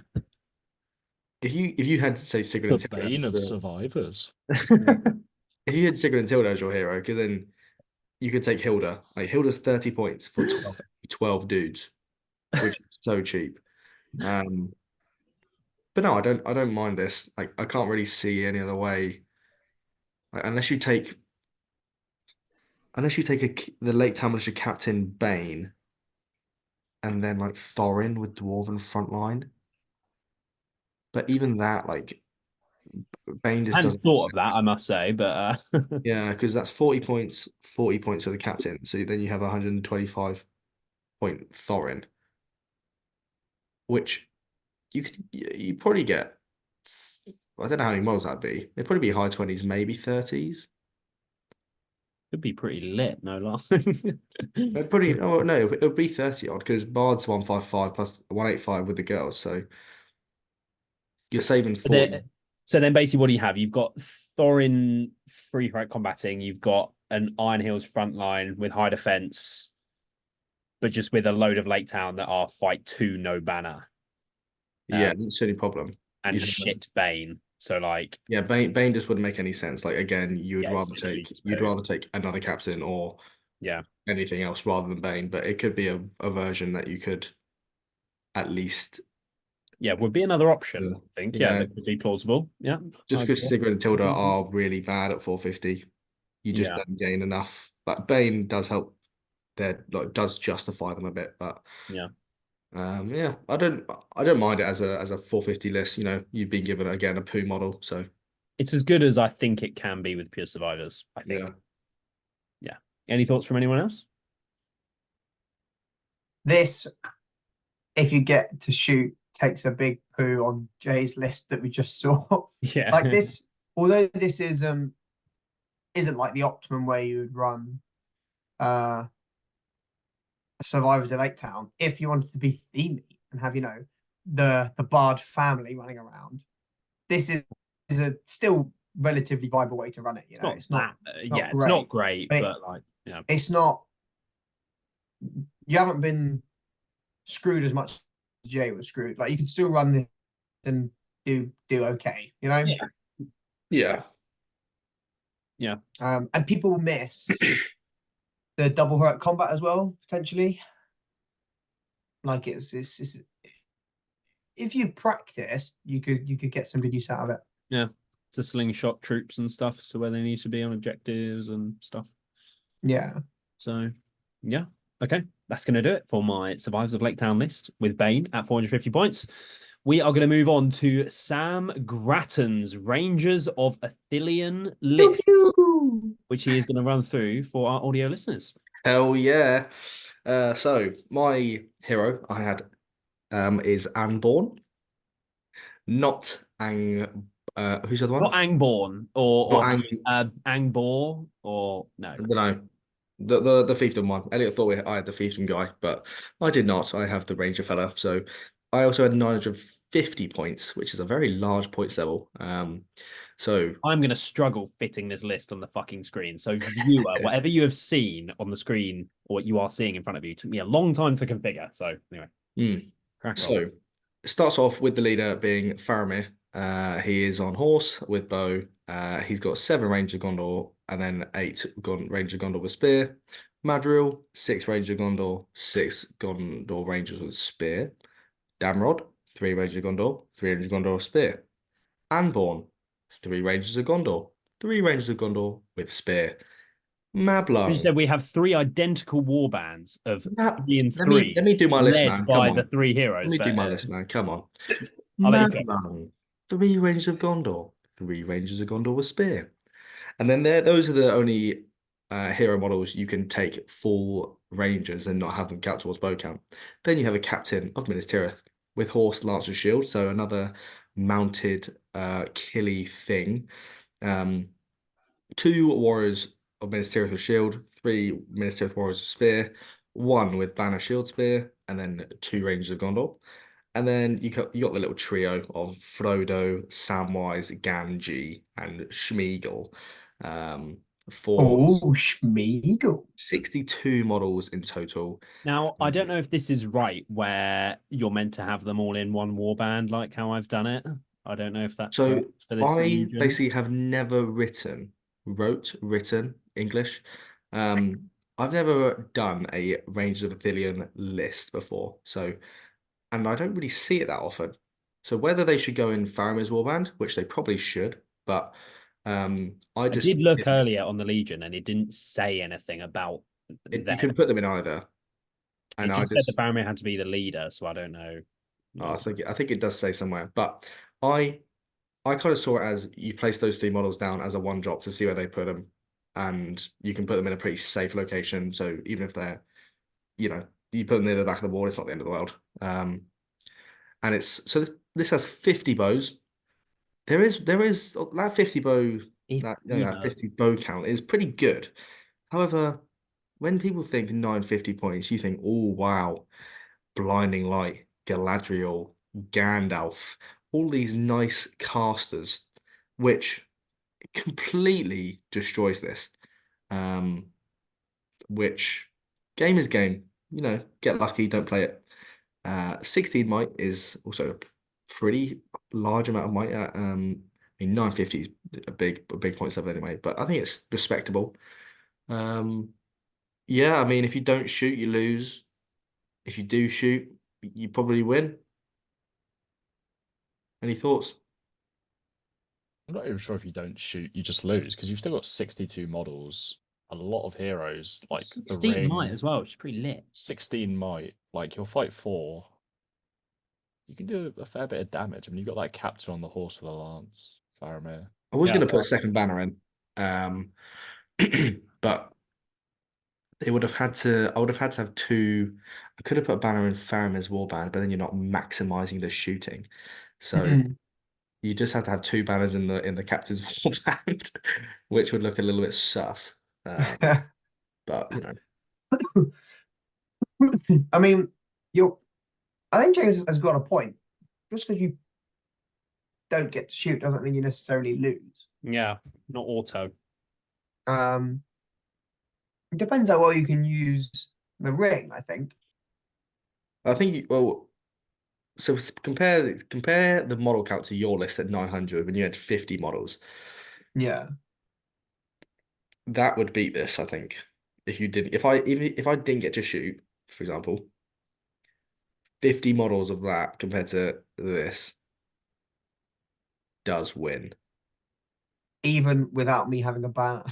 if you had say Sigurd and The Tilda bane as of survivors. if you had Sigurd and Tilda as your hero, because then you could take Hilda. Like Hilda's 30 points for 12 dudes, which is so cheap. But no, I don't mind this. Like I can't really see any other way. Like, unless you take the late time militia captain Bane, and then like Thorin with Dwarven frontline. But even that, like Bane just I hadn't doesn't. thought of that, I must say, but Yeah, because that's 40 points for the captain. So then you have 125 point Thorin, which you probably get. I don't know how many models that'd be. It'd probably be high 20s, maybe 30s. could be pretty lit, no lie. It'd probably oh no, it would be 30 odd because Bard's 155 plus 185 with the girls, so you're saving 40. So then basically what do you have? You've got Thorin free heroic combating, you've got an Iron Hills front line with high defense, but just with a load of Lake Town that are fight 2, no banner. Yeah, that's the only problem. And shit Bane. So like yeah, Bane just wouldn't make any sense. Like again, you'd rather take another captain or anything else rather than Bane, but it could be a version that you could at least would be another option, I think. Yeah, that could be plausible. Yeah. Just because Sigrid and Tilda are really bad at 450, you just don't gain enough. But Bane does help does justify them a bit, but yeah. I don't mind it as a 450 list. You've been given again a poo model, so it's as good as I think it can be with pure survivors, I think. Yeah. Any thoughts from anyone else? This, if you get to shoot, takes a big poo on Jay's list that we just saw. Yeah. Like this, although this isn't like the optimum way you would run Survivors of Lake Town, if you wanted to be themey, and have the Bard family running around, this is a still relatively viable way to run it. It's not it's not that, it's not it's not great, great, but but like, it's not. You haven't been screwed as much as Jay was screwed. Like you can still run this and do okay. Yeah. Yeah. And people miss the double heroic combat as well, potentially. Like it's if you practice, you could get some good use out of it. Yeah, to slingshot troops and stuff to where they need to be on objectives and stuff. Yeah. So, yeah. Okay, that's going to do it for my Survivors of Lake Town list with Bane at 450 points. We are going to move on to Sam Grattan's Rangers of Athelion list, which he is going to run through for our audio listeners. Hell yeah. So my hero I had is Anborn, not Ang. Who's the other one? Not Angborn or Not Angbor or no. I don't know. The fiefdom one. Eliott thought I had the fiefdom guy, but I did not. I have the ranger fella. So I also had 950 points, which is a very large points level. So I'm going to struggle fitting this list on the fucking screen. So viewer, whatever you have seen on the screen or what you are seeing in front of you took me a long time to configure. So anyway, crack on. So it starts off with the leader being Faramir. He is on horse with bow. He's got 7 Ranger Gondor and then 8 Ranger Gondor with spear. Madril, 6 Ranger Gondor, 6 Gondor Rangers with spear. Damrod, 3 Ranger Gondor, 3 Ranger Gondor with spear. Anborn, 3 Rangers of Gondor, 3 Rangers of Gondor with spear. You said Mablung. we have 3 identical war bands of 3 and 3. Let me do my list, led man. by Come the on. 3 heroes. Let me do my list, man. Come on. I'll let you Mablung, 3 Rangers of Gondor, 3 Rangers of Gondor with spear. And then those are the only hero models you can take full Rangers and not have them count towards bow count. Then you have a captain of Minas Tirith with horse, lance, and shield. So another mounted killy thing. 2 warriors of Minas Tirith with shield, 3 Minas Tirith warriors with spear, 1 with banner shield spear, and then 2 Rangers of Gondor. And then you got the little trio of Frodo, Samwise, Gamgee, and Schmeagol. For Schmeagol. 62 models in total. Now, I don't know if this is right where you're meant to have them all in one warband like how I've done it. I don't know if that's So correct for this I region. basically have never written English. I've never done a Rangers of Athelion list before. And I don't really see it that often. So whether they should go in Faramir's warband, which they probably should, but I did look earlier on the Legion and it didn't say anything about you that. can put them in either. And it just said the Faramir had to be the leader, so I don't know. I think it does say somewhere, but I kind of saw it as you place those 3 models down as a one drop to see where they put them, and you can put them in a pretty safe location. So even if they're, you put them near the back of the wall, it's not the end of the world. And this has 50 bows. There is that 50 bow that 50 bow count is pretty good. However, when people think 950 points, you think, oh wow, Blinding Light, Galadriel, Gandalf, all these nice casters, which completely destroys this. Which game is game. Get lucky, don't play it. 16 might is also a pretty large amount of might. 950 is a big point level anyway, but I think it's respectable. Yeah, I mean, if you don't shoot, you lose. If you do shoot, you probably win. Any thoughts? I'm not even sure if you don't shoot, you just lose because you've still got 62 models, a lot of heroes, like 16 might as well, which is pretty lit. 16 might, like you'll fight 4. You can do a fair bit of damage. I mean, you've got that captain on the horse for the lance, Faramir. I was going to put a second banner in, but they would have had to. I would have had to have 2. I could have put a banner in Faramir's warband, but then you're not maximizing the shooting. So you just have to have 2 banners in the captain's warband, which would look a little bit sus. But I mean, I think James has got a point. Just because you don't get to shoot doesn't mean you necessarily lose. Yeah, not auto. It depends how well you can use the ring, I think. I think so compare the model count to your list at 900 when you had 50 models. Yeah. That would beat this, I think. If I didn't get to shoot, for example, 50 models of that compared to this does win. Even without me having a banner.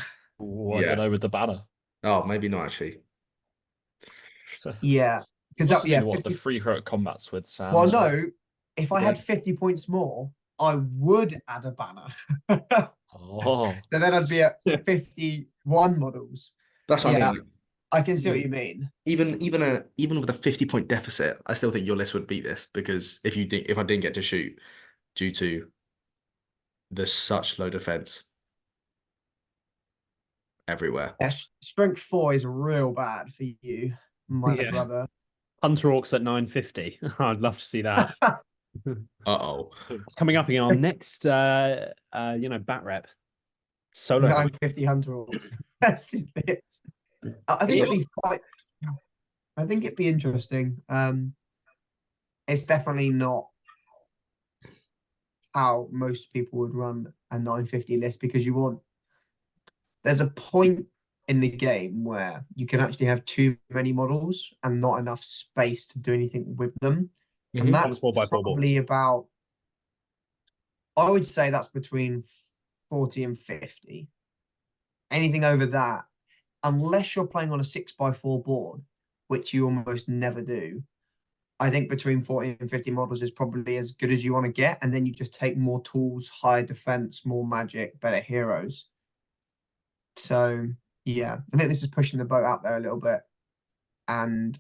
Ooh, I Yeah. don't know with the banner. Oh, maybe not actually. Yeah. Because Must that, have yeah, been what the 50 free heroic combats with Sam. well, as well. no, if I Yeah. had 50 points more, I would add a banner. Oh, So then I'd be at 51 models. That's what I Yeah. mean. I can see what you mean. Even with a 50-point deficit, I still think your list would beat this because if I didn't get to shoot due to the such low defense everywhere. Yeah, strength 4 is real bad for you, my Yeah. brother. Hunter Orcs at 950. I'd love to see that. Uh-oh. It's coming up again on next bat rep. Solo. 950 Hunter Orcs. This is this. I think it'd be quite. I think it'd be interesting. It's definitely not how most people would run a 950 list because there's a point in the game where you can actually have too many models and not enough space to do anything with them. Mhm. And that's 4x4 probably about, I would say that's between 40 and 50. Anything over that, unless you're playing on a 6x4 board, which you almost never do, I think between 40 and 50 models is probably as good as you want to get. And then you just take more tools, higher defense, more magic, better heroes. So, yeah, I think this is pushing the boat out there a little bit and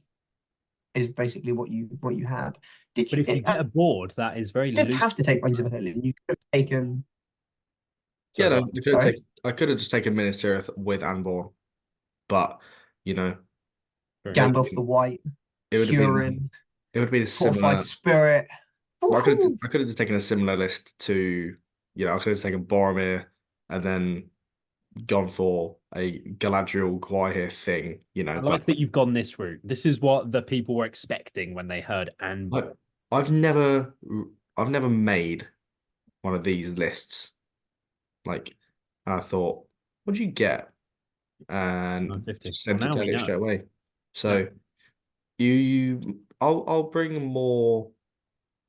is basically what you had. Did But you, if you get a board that is very you didn't loose, have to take Rings of Ithilien. You could have taken. Yeah, Sorry, no, Sorry? I could have just taken Minas Tirith with Anborn, but very Gandalf the White, it would have Hurin, been a Fortified similar. Spirit. Well, Woohoo! I could have just taken a similar list to, I could have taken Boromir and then gone for a Galadriel Gwaihir thing, I but like that you've gone this route. This is what the people were expecting when they heard Anbor. I've never made one of these lists. Like, I thought, what do you get? And 950. sent Well, it now to we Eliott know. straight away. So I'll bring more.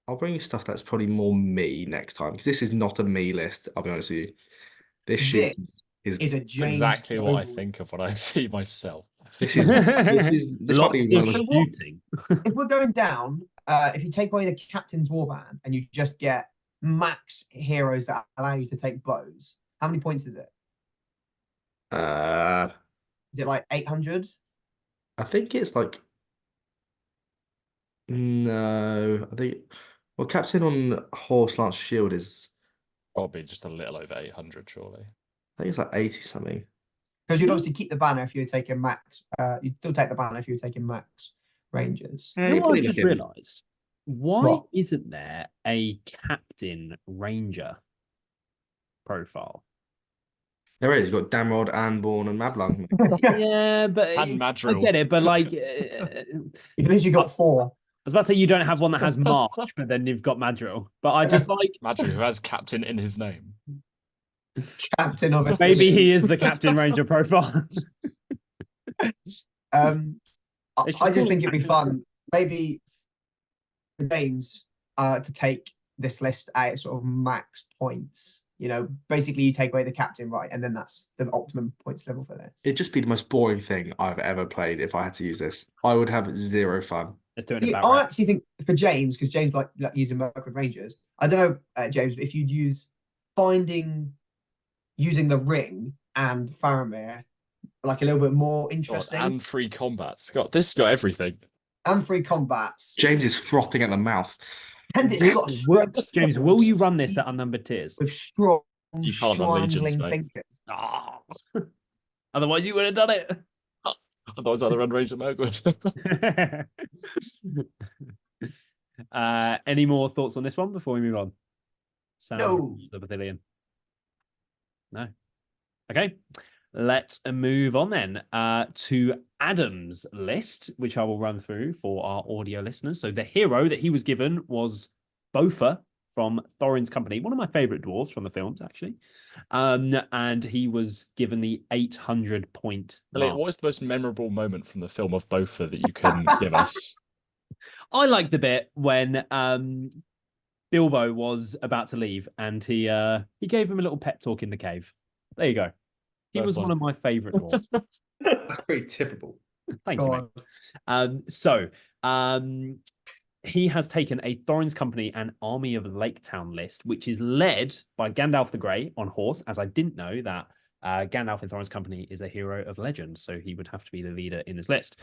I'll bring you stuff that's probably more me next time because this is not a me list. I'll be honest with you. This sheet This is is a it's James exactly what I Noble. think of when I see myself. this is this might Lots be one of of So my, what- shooting. If we're going down, if you take away the Captain's Warband and you just get max heroes that allow you to take bows, how many points is it? Is it like 800? I think it's like no, I think Captain on Horse Lance Shield is Probably just a little over 800, surely. I think it's like 80 something. Because you'd obviously keep the banner if you were taking max. You'd still take the banner if you were taking max rangers. Yeah, You you're know what probably I've just looking- realised? Why What? isn't there a Captain Ranger profile? There is. You've got Damrod, Anborn, and Mablung. Yeah, but And I Madrill. get it. But like, Even if you got 4. I was about to say you don't have one that has March, but then you've got Madrill. But I just like Madrill, who has captain in his name. Captain of it. maybe he is the Captain Ranger profile. I just think it'd be fun. Maybe for James to take this list at sort of max points. Basically you take away the captain, right? And then that's the optimum points level for this. It'd just be the most boring thing I've ever played if I had to use this. I would have zero fun. Let's do it See, about I actually think for James, because James like using Mercury Rangers. I don't know, James, if you'd use using the ring and Faramir like a little bit more God, interesting and free combats. God, this has got everything. and free combats. James is frothing at the mouth. And it's got James, will you run this at unnumbered tiers? with strong, You can't run Legions, strangling mate. fingers? Ah. Otherwise, you would have done it. Otherwise, I'd have run Razor Mergwood. Any more thoughts on this one before we move on? Sam, No. the pavilion. No. Okay. Let's move on then to Adam's list, which I will run through for our audio listeners. So the hero that he was given was Bofa from Thorin's Company, one of my favorite dwarves from the films, actually. And he was given the 800 point mark. What is the most memorable moment from the film of Bofa that you can give us? I like the bit when Bilbo was about to leave and he gave him a little pep talk in the cave. There you go. He was one of my favorite dwarves. That's pretty typical. Thank you, mate. He has taken a Thorin's Company and Army of Laketown list, which is led by Gandalf the Grey on horse, as I didn't know that Gandalf in Thorin's Company is a hero of legend, so he would have to be the leader in this list.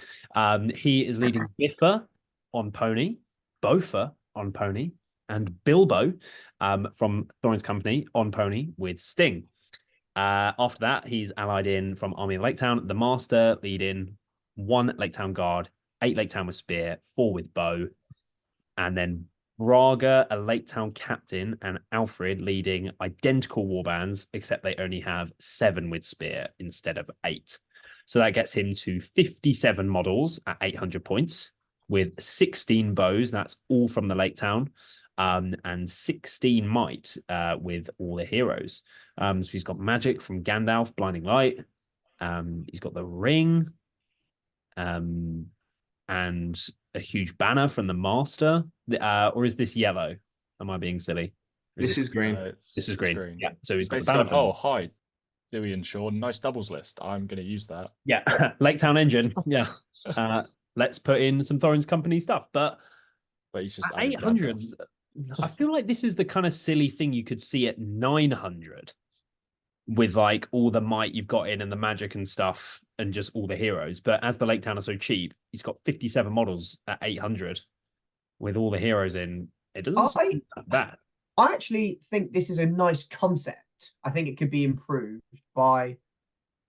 He is leading Biffa on pony, Bofa on pony, and Bilbo from Thorin's Company on pony with Sting. After that, he's allied in from Army of Laketown, the Master leading 1 Laketown Guard, 8 Laketown with Spear, 4 with Bow, and then Braga, a Laketown Captain, and Alfred leading identical warbands, except they only have 7 with Spear instead of 8. So that gets him to 57 models at 800 points, with 16 bows, that's all from the Laketown, and 16 might with all the heroes. So he's got magic from Gandalf, Blinding Light. He's got the ring, and a huge banner from the Master. Or is this yellow? Am I being silly? This is green. This is green. Yeah. So he's got the Basically banner. gone, oh, hi, Louis and Sean. Nice doubles list. I'm going to use that. Yeah. Laketown engine. Yeah. Let's put in some Thorin's Company stuff. But he's just at 800, I feel like this is the kind of silly thing you could see at 900 with like all the might you've got in and the magic and stuff and just all the heroes. But as the Laketown are so cheap, he's got 57 models at 800 with all the heroes in. It doesn't seem that bad. I actually think this is a nice concept. I think it could be improved by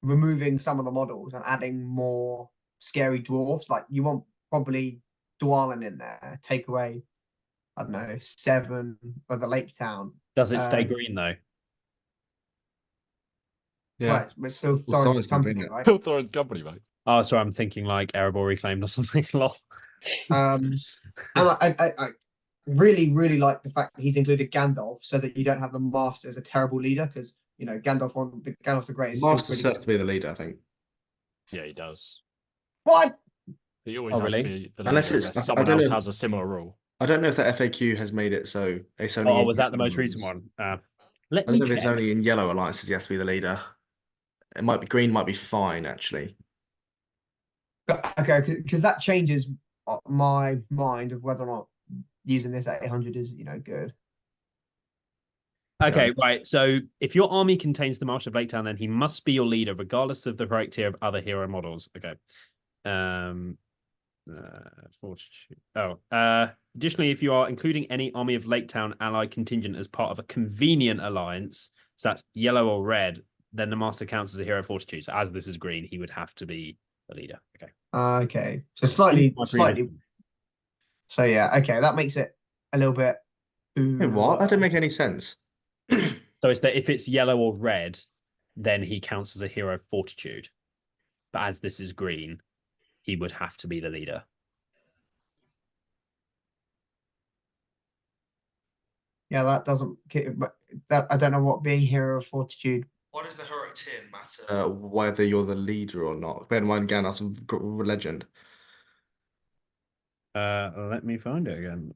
removing some of the models and adding more scary dwarfs. Like you want probably Dwalin in there, take away, I don't know, 7 of the Laketown. Does it stay green though? Yeah, right, but still Thorin's Company, right? Thorin's Company, mate. Oh, sorry, I'm thinking like Erebor Reclaimed or something. And I really, really like the fact that he's included Gandalf so that you don't have the Master as a terrible leader, because you know Gandalf the Great is Master has to be the leader, I think. Yeah, he does. What? He always has to be the Unless leader, it's someone else has a similar rule. I don't know if the FAQ has made it so it's only. Oh, was that the most recent one? I don't know if it's only in yellow alliances he has to be the leader. It might be green, might be fine actually. Okay, because that changes my mind of whether or not using this at 800 is, you know, good. Okay, right. So if your army contains the Marshal of Laketown, then he must be your leader, regardless of the heroic tier of other hero models. Okay. Fortitude. Additionally, if you are including any Army of Laketown allied contingent as part of a convenient alliance, so that's yellow or red, then the Master counts as a hero of Fortitude. So as this is green, he would have to be the leader. Okay. Okay. So slightly. So yeah, okay, that makes it a little bit. Wait, what? That didn't make any sense. So it's that if it's yellow or red, then he counts as a hero of Fortitude. But as this is green, he would have to be the leader. Yeah, that doesn't. That I don't know what being hero of Fortitude. What does the heroic tier matter? Whether you're the leader or not. Bear in mind, Gandalf's a legend. Let me find it again.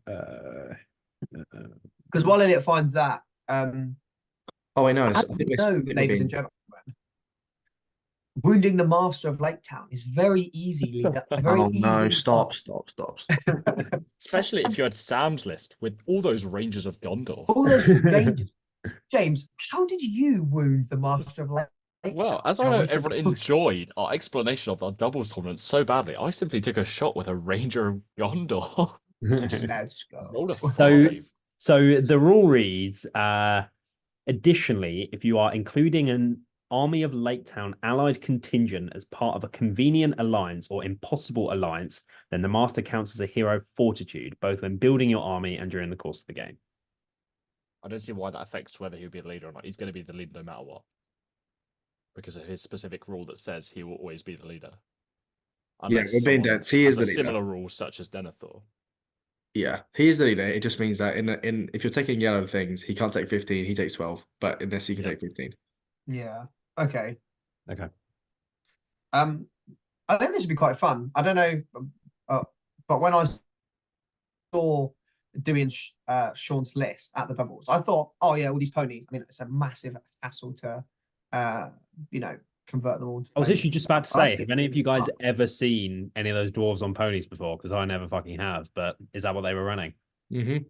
Because while Eliott finds that, oh, I know. Ladies and gentlemen, wounding the Master of Laketown is very easily. Stop. Especially if you had Sam's list with all those Rangers of Gondor. All those Rangers. James, how did you wound the Master of Laketown? Well, as I know everyone enjoyed our explanation of our doubles tournament so badly, I simply took a shot with a Ranger of Gondor. Let's go. Rolled a 5. So the rule reads, additionally, if you are including Army of Lake Town allied contingent as part of a convenient alliance or impossible alliance, then the master counts as a hero fortitude, both when building your army and during the course of the game. I don't see why that affects whether he'll be a leader or not. He's going to be the leader no matter what. Because of his specific rule that says he will always be the leader. Yeah, Unless we're being someone dense. He is has the a leader. similar rule, such as Denethor. Yeah, he is the leader. It just means that in if you're taking yellow things, he can't take 15, he takes 12. But in this, he can Yeah. take 15. Yeah. Okay. Okay. I think this would be quite fun. I don't know, but when I saw doing Sean's list at the doubles, I thought, oh yeah, all these ponies. I mean, it's a massive hassle to, convert them all into I was ponies. actually just about to I say, think have any of you guys fun. ever seen any of those dwarves on ponies before? Because I never fucking have, but is that what they were running? Mm-hmm.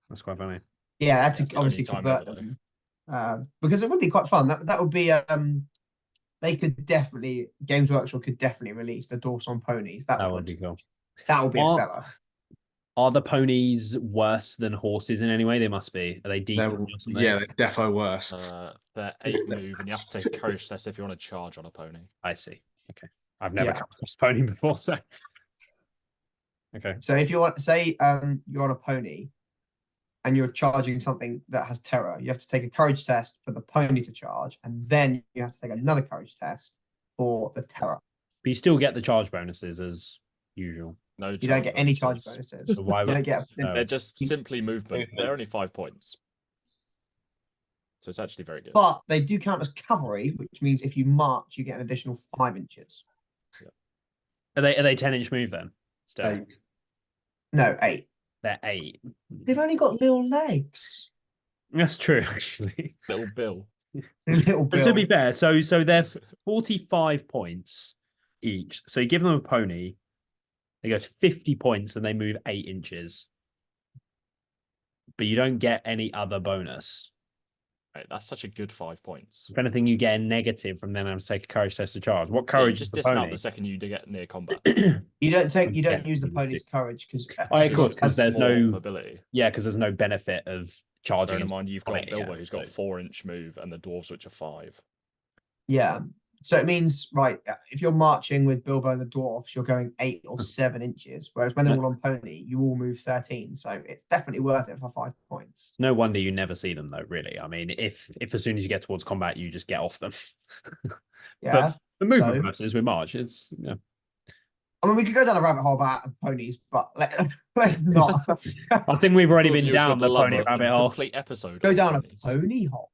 That's quite funny. Yeah, I had That's to the only obviously time convert ever, them because it would be quite fun. That would be they could definitely Games Workshop could definitely release the dwarfs on ponies. That would be cool. That would be a seller. Are the ponies worse than horses in any way? They must be. Are they They're, D3 or something? yeah, they're defo worse. They're 8 move, and you have to take a courage test if you want to charge on a pony. I see. Okay. I've never Yeah. come across a pony before, so. Okay. So if you want, say, you're on a pony and you're charging something that has terror, you have to take a courage test for the pony to charge, and then you have to take another courage test for the terror. But you still get the charge bonuses as usual. No, You don't get any charge bonuses. So why You would don't get. no. They're just simply movement. They're only 5 points. So it's actually very good. But they do count as cavalry, which means if you march, you get an additional 5 inches. Are they 10-inch move then? Still. 8. No, 8. They're 8. They've only got little legs. That's true, actually. Little Bill. Little But to be Bill. fair, so they're 45 points each. So you give them a pony, they go to 50 points and they move 8 inches. But you don't get any other bonus. Right, that's such a good 5 points. If anything, you get a negative from then having to take a courage test to charge. What Yeah, courage you just is the dismount pony? the second you get near combat. You don't Yes, use the you pony's do. courage because Of course, because there's more no ability. yeah, because there's no benefit of charging. Bearing in mind, you've got on it, Bilbo, yeah, who's got so- 4-inch move, and the dwarves, which are 5. Yeah. So it means, right, if you're marching with Bilbo and the dwarfs, you're going 8 or 7 inches. Whereas when they're all on pony, you all move 13. So it's definitely worth it for 5 points. It's no wonder you never see them, though, really. I mean, if as soon as you get towards combat, you just get off them. Yeah. The movement so- purposes with March, it's I mean, we could go down a rabbit hole about ponies, but let's not I think we've already All of been you has down got the love pony of rabbit a hole. complete episode. go on down a ponies. pony hole.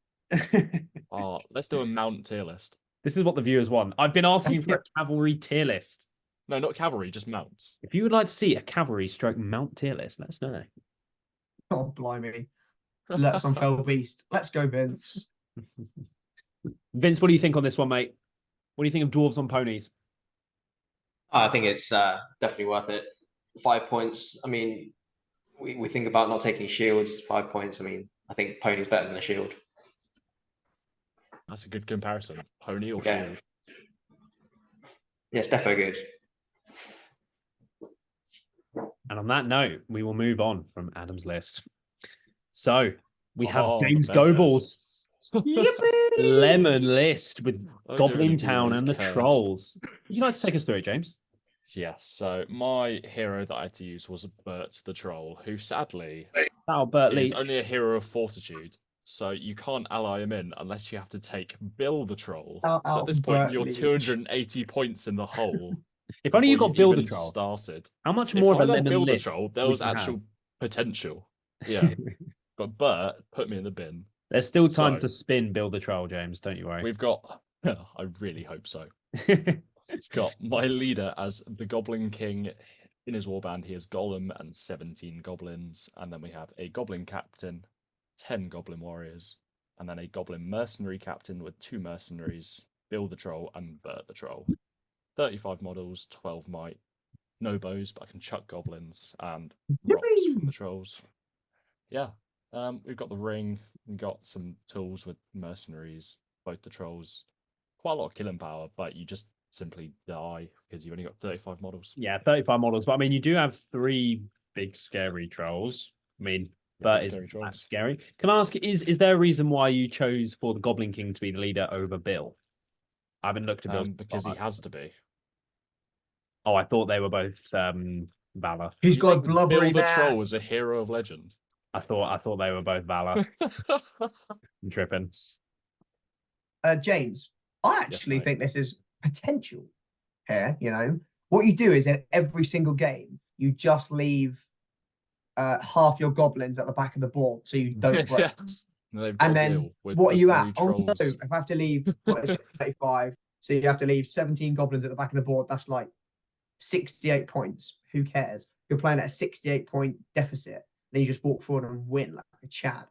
Oh, let's do a mount tier list. This is what the viewers want. I've been asking for a cavalry tier list. No, not cavalry, just mounts. If you would like to see a cavalry stroke mount tier list, let us know. Oh, blimey. Let's on Fell Beast. Let's go, Vince. Vince, what do you think on this one, mate? What do you think of dwarves on ponies? I think it's definitely worth it. 5 points. I mean, we think about not taking shields. 5 points. I mean, I think pony's better than a shield. That's a good comparison. Pony or Okay. shield? Yeah, it's definitely good. And on that note, we will move on from Adam's list. So we have Oh, the James best Goebbels' Yippee! lemon list with I'll Goblin give it a Town Google's and the curse. Trolls. Would you like to take us through it, James? Yes, so my hero that I had to use was Bert the Troll, who sadly Oh, Bert is Leach. only a hero of fortitude. So you can't ally him in unless you have to take Bill the Troll. Out, So at out, this point, Bert you're Leach. 280 points in the hole. If only you before got you've Bill the even Troll. started. How much If more of I a got lemon Bill the list? Troll, there would was you have? actual potential. Yeah. But Bert put me in the bin. There's still time So- to spin Bill the Troll, James. Don't you worry. We've got, I really hope so. We've got my leader as the Goblin King. In his warband, he has Gollum and 17 goblins. And then we have a Goblin Captain, 10 Goblin Warriors, and then a Goblin Mercenary Captain with 2 mercenaries, Bill the Troll and Bert the Troll. 35 models, 12 might. No bows, but I can chuck goblins and rocks from the trolls. Yeah. We've got the ring, we've got some tools with mercenaries, both the trolls. Quite a lot of killing power, but you just simply die because you've only got 35 models. Yeah, 35 models. But I mean, you do have 3 big scary trolls. I mean, but Scary it's that choice. scary. Can I ask, is there a reason why you chose for the Goblin King to be the leader over Bill? I haven't looked at Bill's Because he has to be. Oh, I thought they were both Valor. He's You got a think blubbery Bill the Troll ass. was a hero of legend. I thought they were both Valor. I'm tripping. James, I actually mate. think this is potential here. You know, what you do is in every single game, you just leave half your goblins at the back of the board so you don't break. Yes. They've got And to then deal with what are the you 3 at? Oh no, trolls. if I have to leave, what is it, 35? So you have to leave 17 goblins at the back of the board. That's like 68 points. Who cares? You're playing at a 68-point deficit. Then you just walk forward and win like a Chad.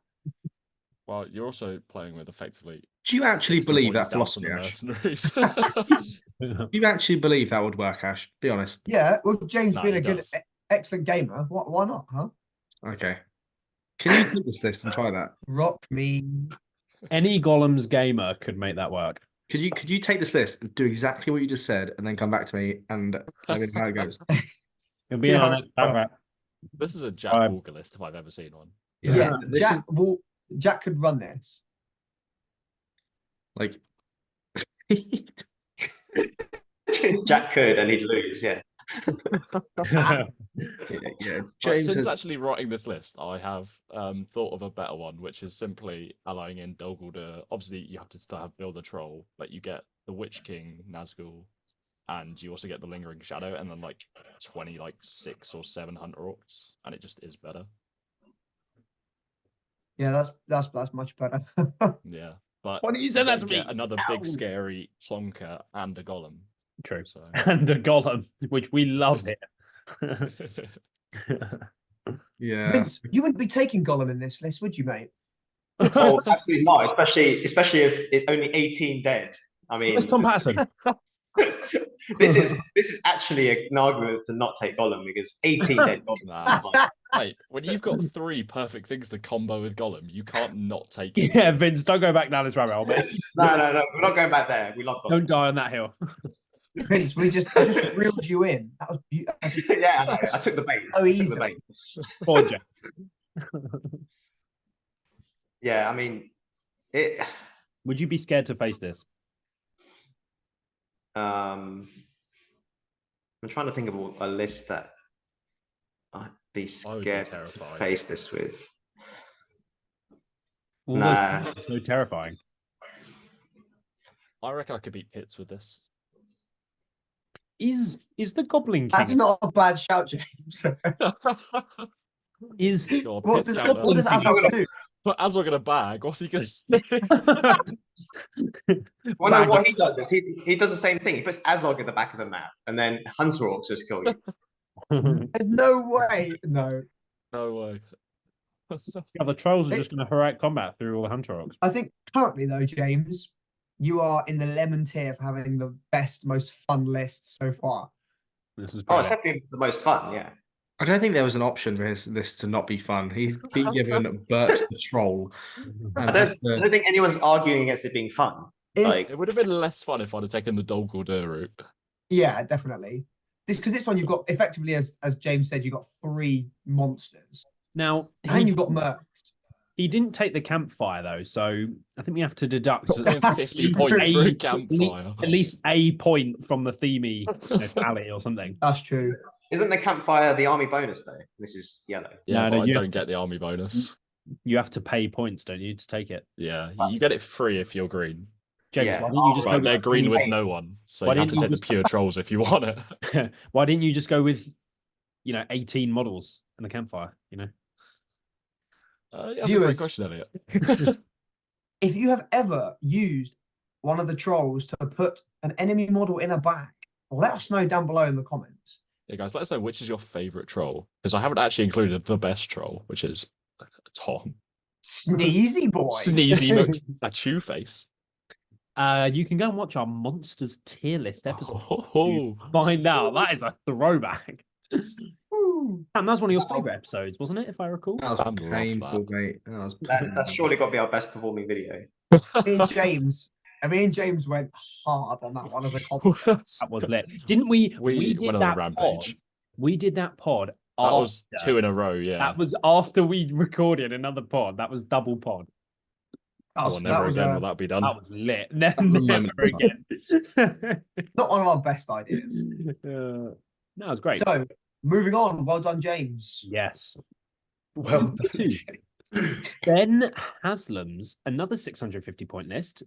Well, you're also playing with effectively. Do you actually 60 believe points that down from philosophy, the Ash? mercenaries. Do you actually believe that would work, Ash? Be honest. Yeah, with James No, being he a good, does. excellent gamer, why not, huh? Okay. Can you take this list and try that? Rock me. Any Golems gamer could make that work. Could you take this list and do exactly what you just said and then come back to me and let me know how it goes? It'll be in our next paragraph. This is a Jack Right. Walker list if I've ever seen one. Yeah, this Jack, is Jack could run this. like Jack could, and he'd lose. Yeah. yeah, Right, James since has, actually writing this list, I have thought of a better one, which is simply allowing in Dol Guldur. Obviously, you have to still have Bill the Troll, but you get the Witch King, Nazgul, and you also get the Lingering Shadow, and then like 20, like 6 or 7 Hunter Orcs, and it just is better. Yeah, that's much better. Yeah, but Why didn't you say that don't to get me? another Ow. big scary Plonker and a Golem. True. So And a Gollum, which we love here. yeah. Vince, you wouldn't be taking Gollum in this list, would you, mate? Oh, absolutely not. Especially if it's only 18 dead. I mean, Where's Tom Patterson? this is actually an argument to not take Gollum because 18 dead goblins. nah. is like, Mate, when you've got 3 perfect things to combo with Golem, you can't not take it. Yeah, Vince, don't go back down this rabbit hole, mate. no, we're not going back there. We love Gollum. Don't die on that hill. Vince, I just reeled you in. That was beautiful. Yeah, I know. I took the bait. Oh, I took easy. the bait. Poor Jack. Yeah, I mean, it. Would you be scared to face this? I'm trying to think of a list that I'd be I would be scared to terrified. face this with. All Nah. those are so terrifying. I reckon I could beat Pitts with this. Is the Goblin That's King not a bad shout, James. is God, what Pitts does counter. what does Azog do? But as we're gonna bag, what's he gonna say? Well, no, what he does is he does the same thing. He puts Azog at the back of the map, and then Hunter Orcs just kill you. There's no way. No. No way. Yeah, the trolls are just going to heroic combat through all the Hunter Orcs. I think currently though, James, you are in the lemon tier for having the best, most fun list so far. This is Oh, it's brilliant. definitely the most fun. Yeah. I don't think there was an option for his list to not be fun. He's been given Bert the Troll. I And don't think anyone's arguing against it being fun. If- Like, It would have been less fun if I'd have taken the Dol Guldur route. Yeah, definitely. This one you've got effectively, as James said, you've got 3 monsters. Now, And you've got mercs. he didn't take the campfire, though, so I think we have to deduct That's 50 true. points for a at campfire. least a point from the themey tally or something. That's true. isn't the campfire the army bonus though? This is yellow. Yeah, No, but I you have don't to- get the army bonus. You have to pay points, don't you, to take it? Yeah, you get it free if you're green. James, Yeah. why didn't you just But go they're with green with Wait. no one, so Why you have to didn't take you the pure trolls if you want it. Why didn't you just go with 18 models and a campfire? That's a great Viewers. question, Eliott. If you have ever used one of the trolls to put an enemy model in a bag, let us know down below in the comments. Yeah, guys, let us know which is your favourite troll, because I haven't actually included the best troll, which is Tom. Sneezy boy. Sneezy Mook, a chew face. You can go and watch our monsters tier list episode. Oh, Find out. That is a throwback. Woo. Sam, that was one of your favourite episodes, wasn't it? If I recall. that was I loved painful, that. mate. That was That's surely got to be our best performing video. Me and James went hard on that one as a compliment. That was lit. Didn't we? We did went on a that rampage. Pod, we did that pod That was after- 2 in a row, yeah. That was after we recorded another pod. That was double pod. Well, never again will that be done. That was lit. Never, was a never moment in again. not one of our best ideas. No, it was great. So, moving on. Well done, James. Yes. Well, two. Ben Haslam's another 650 point list,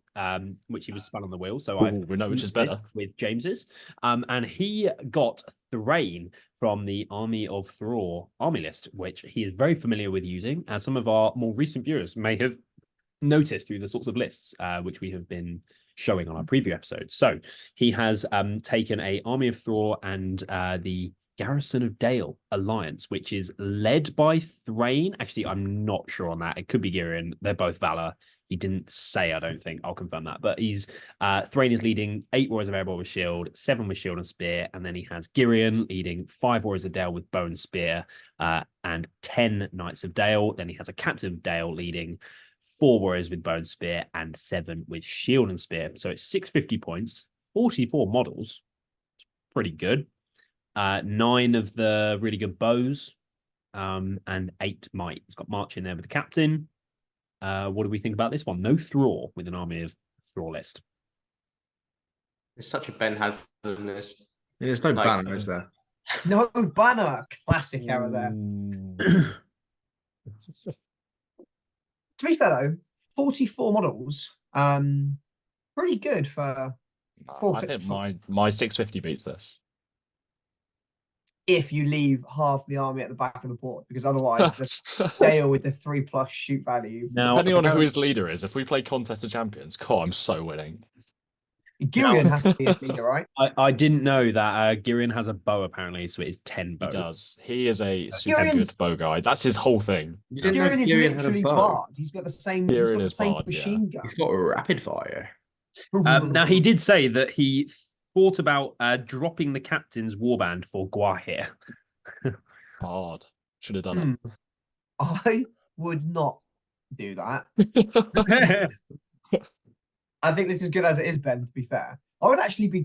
which he was spun on the wheel. So we know which is used better. this with James's. And he got Thrain from the Army of Thror army list, which he is very familiar with using, as some of our more recent viewers may have noticed through the sorts of lists which we have been showing on our preview episodes. So he has taken a Army of Thror and the Garrison of Dale alliance, which is led by Thrain. Actually, I'm not sure on that. It could be Girion. They're both Valor. He didn't say, I don't think. I'll confirm that. But he's Thrain is leading 8 Warriors of Airborne with Shield, 7 with Shield and Spear, and then he has Girion leading 5 Warriors of Dale with Bow and Spear, and 10 Knights of Dale. Then he has a Captain of Dale leading 4 Warriors with Bow and Spear and 7 with Shield and Spear. So it's 650 points, 44 models. It's pretty good. 9 of the really good bows, and 8 might. It's got March in there with the captain. What do we think about this one? No Thror with an Army of Thror list. It's such a Ben Haslam list. There's no Like, banner, is there? No banner. Classic error there. To be fair though, 44 models. Pretty good for I think my 650 beats this. if you leave half the army at the back of the board, because otherwise the Dale with the 3+ shoot value. Now, Depending on who his leader is, if we play Contest of Champions, I'm so winning. Girion has to be his leader, right? I didn't know that Girion has a bow apparently, so it is 10 bows. He does. He is a super Gyrion's- good bow guy. That's his whole thing. You didn't know Girion is Girion had a literally bow. barred. He's got the same. He's got Girion the is same barred, yeah. machine gun. He's got a rapid fire. Now he did say that he thought about dropping the captain's warband for Guahir. Hard. Should have done I would not do that. I think this is good as it is, Ben, to be fair. I would actually be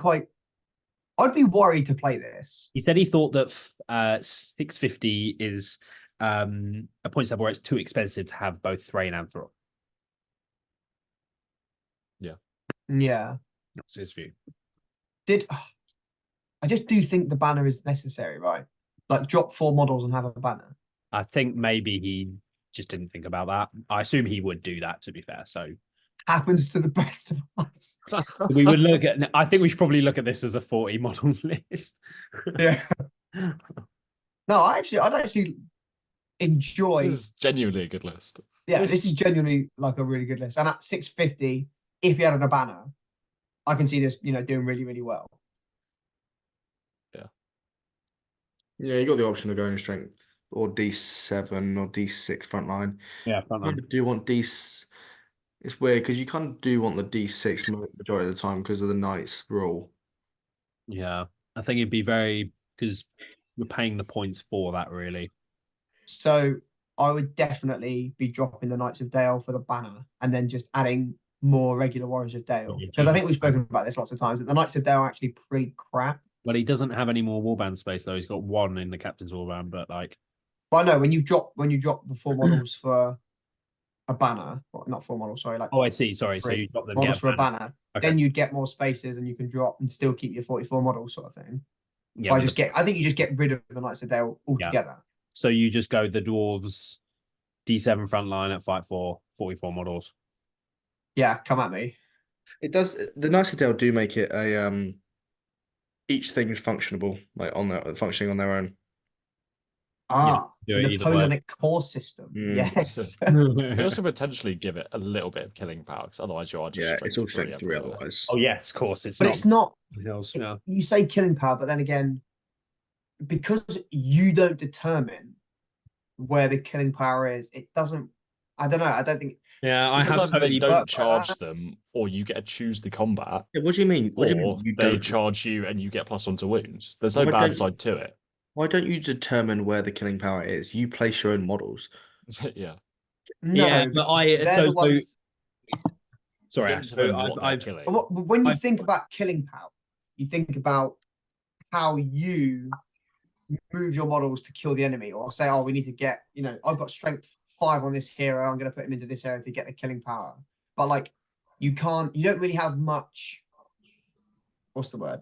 I'd be worried to play this. He said he thought that 650 is a point level where it's too expensive to have both Thrain and Thror. Yeah. That's his view. I just do think the banner is necessary, right? Like drop 4 models and have a banner. I think maybe he just didn't think about that. I assume he would do that, to be fair. So Happens to the best of us. we would look at. I think we should probably look at this as a 40 model list. Yeah. No, I'd actually enjoy. This is genuinely a good list. Yeah, this is genuinely like a really good list. And at 650, if you added a banner, I can see this, doing really, really well. Yeah, you got the option of going strength or D7 or D6 front line. Yeah, front line. You do want It's weird because you kind of do want the D6 majority of the time because of the Knights rule. Yeah, I think it'd be very because we're paying the points for that, really. So I would definitely be dropping the Knights of Dale for the banner and then just adding more regular Warriors of Dale. Because I think we've spoken about this lots of times, that the Knights of Dale are actually pretty crap. Well, he doesn't have any more warband space though. He's got 1 in the captain's warband, but like. Well, no, when you drop the 4 models for a banner, well, not 4 models, sorry, like Oh, I see. Sorry, so you drop them models for a banner, Okay. then you'd get more spaces and you can drop and still keep your 44 models sort of thing. Yeah, I think you just get rid of the Knights of Dale altogether. So you just go the dwarves, D7 front line at fight for 44 models. Yeah, come at me. It does. The Knights of Dale do make it a each thing is functionable, like functioning on their own. Do it The either way. Napoleonic core system. Mm. Yes. You also potentially give it a little bit of killing power, because otherwise you are just Yeah, strength it's all 3 strength 3 everywhere. otherwise. Oh yes, of course. It's But not. it's not. Yeah. You say killing power, but then again, because you don't determine where the killing power is, it doesn't. I don't know. I don't think. Yeah, I Because have either they totally. don't charge them, or you get to choose the combat, Yeah, what do you mean? What do you or mean? You they don't. charge you and you get +1 to wounds. There's no Why bad don't- side to it. Why don't you determine where the killing power is? You place your own models. Yeah. No, Yeah, but because they're the ones. Sorry, You don't so determine what they're I've killing. When you I've- think about killing power, you think about how you move your models to kill the enemy, or say, oh, we need to get, I've got strength 5 on this hero, I'm going to put him into this area to get the killing power. But like, you don't really have much, what's the word?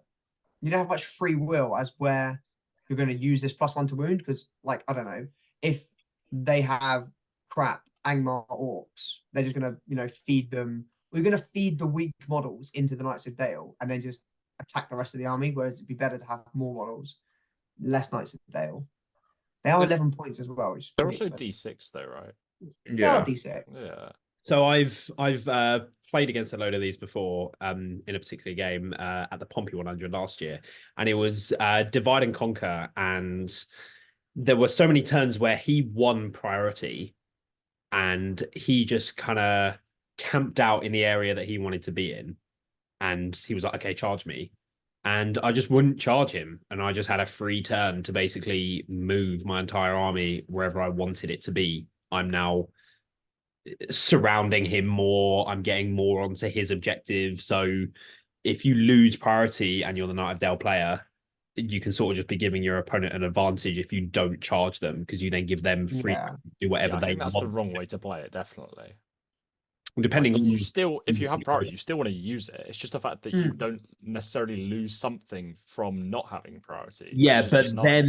You don't have much free will as where you're going to use this +1 to wound, because like, I don't know, if they have crap Angmar orcs, they're just going to, feed them. We're going to feed the weak models into the Knights of Dale and then just attack the rest of the army, whereas it'd be better to have more models, less Knights of Dale. They are 11 points as well. They're also D6 though, right? They are D6. Yeah. So I've played against a load of these before in a particular game at the Pompey 100 last year, and it was divide and conquer, and there were so many turns where he won priority and he just kind of camped out in the area that he wanted to be in, and he was like, okay, charge me. And I just wouldn't charge him. And I just had a free turn to basically move my entire army wherever I wanted it to be. I'm now surrounding him more. I'm getting more onto his objective. So if you lose priority and you're the Knight of Dale player, you can sort of just be giving your opponent an advantage if you don't charge them, because you then give them free to do whatever they think that's want. the wrong way to play it, definitely. Depending on you still, if you have priority, you still want to use it. It's just the fact that you don't necessarily lose something from not having priority. Yeah, but then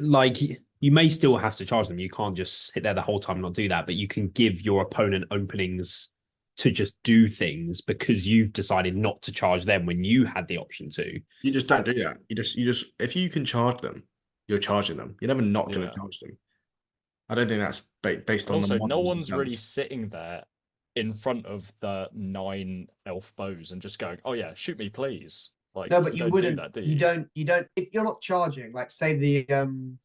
like you may still have to charge them. You can't just sit there the whole time and not do that, but you can give your opponent openings to just do things because you've decided not to charge them when you had the option to. You just don't do that. You just if you can charge them, you're charging them. You're never not going to charge them. I don't think that's based on. Also, no one's really sitting there in front of the 9 elf bows and just going, "Oh yeah, shoot me, please." Like, no, but you wouldn't. Do that, do you don't. If you're not charging, like say the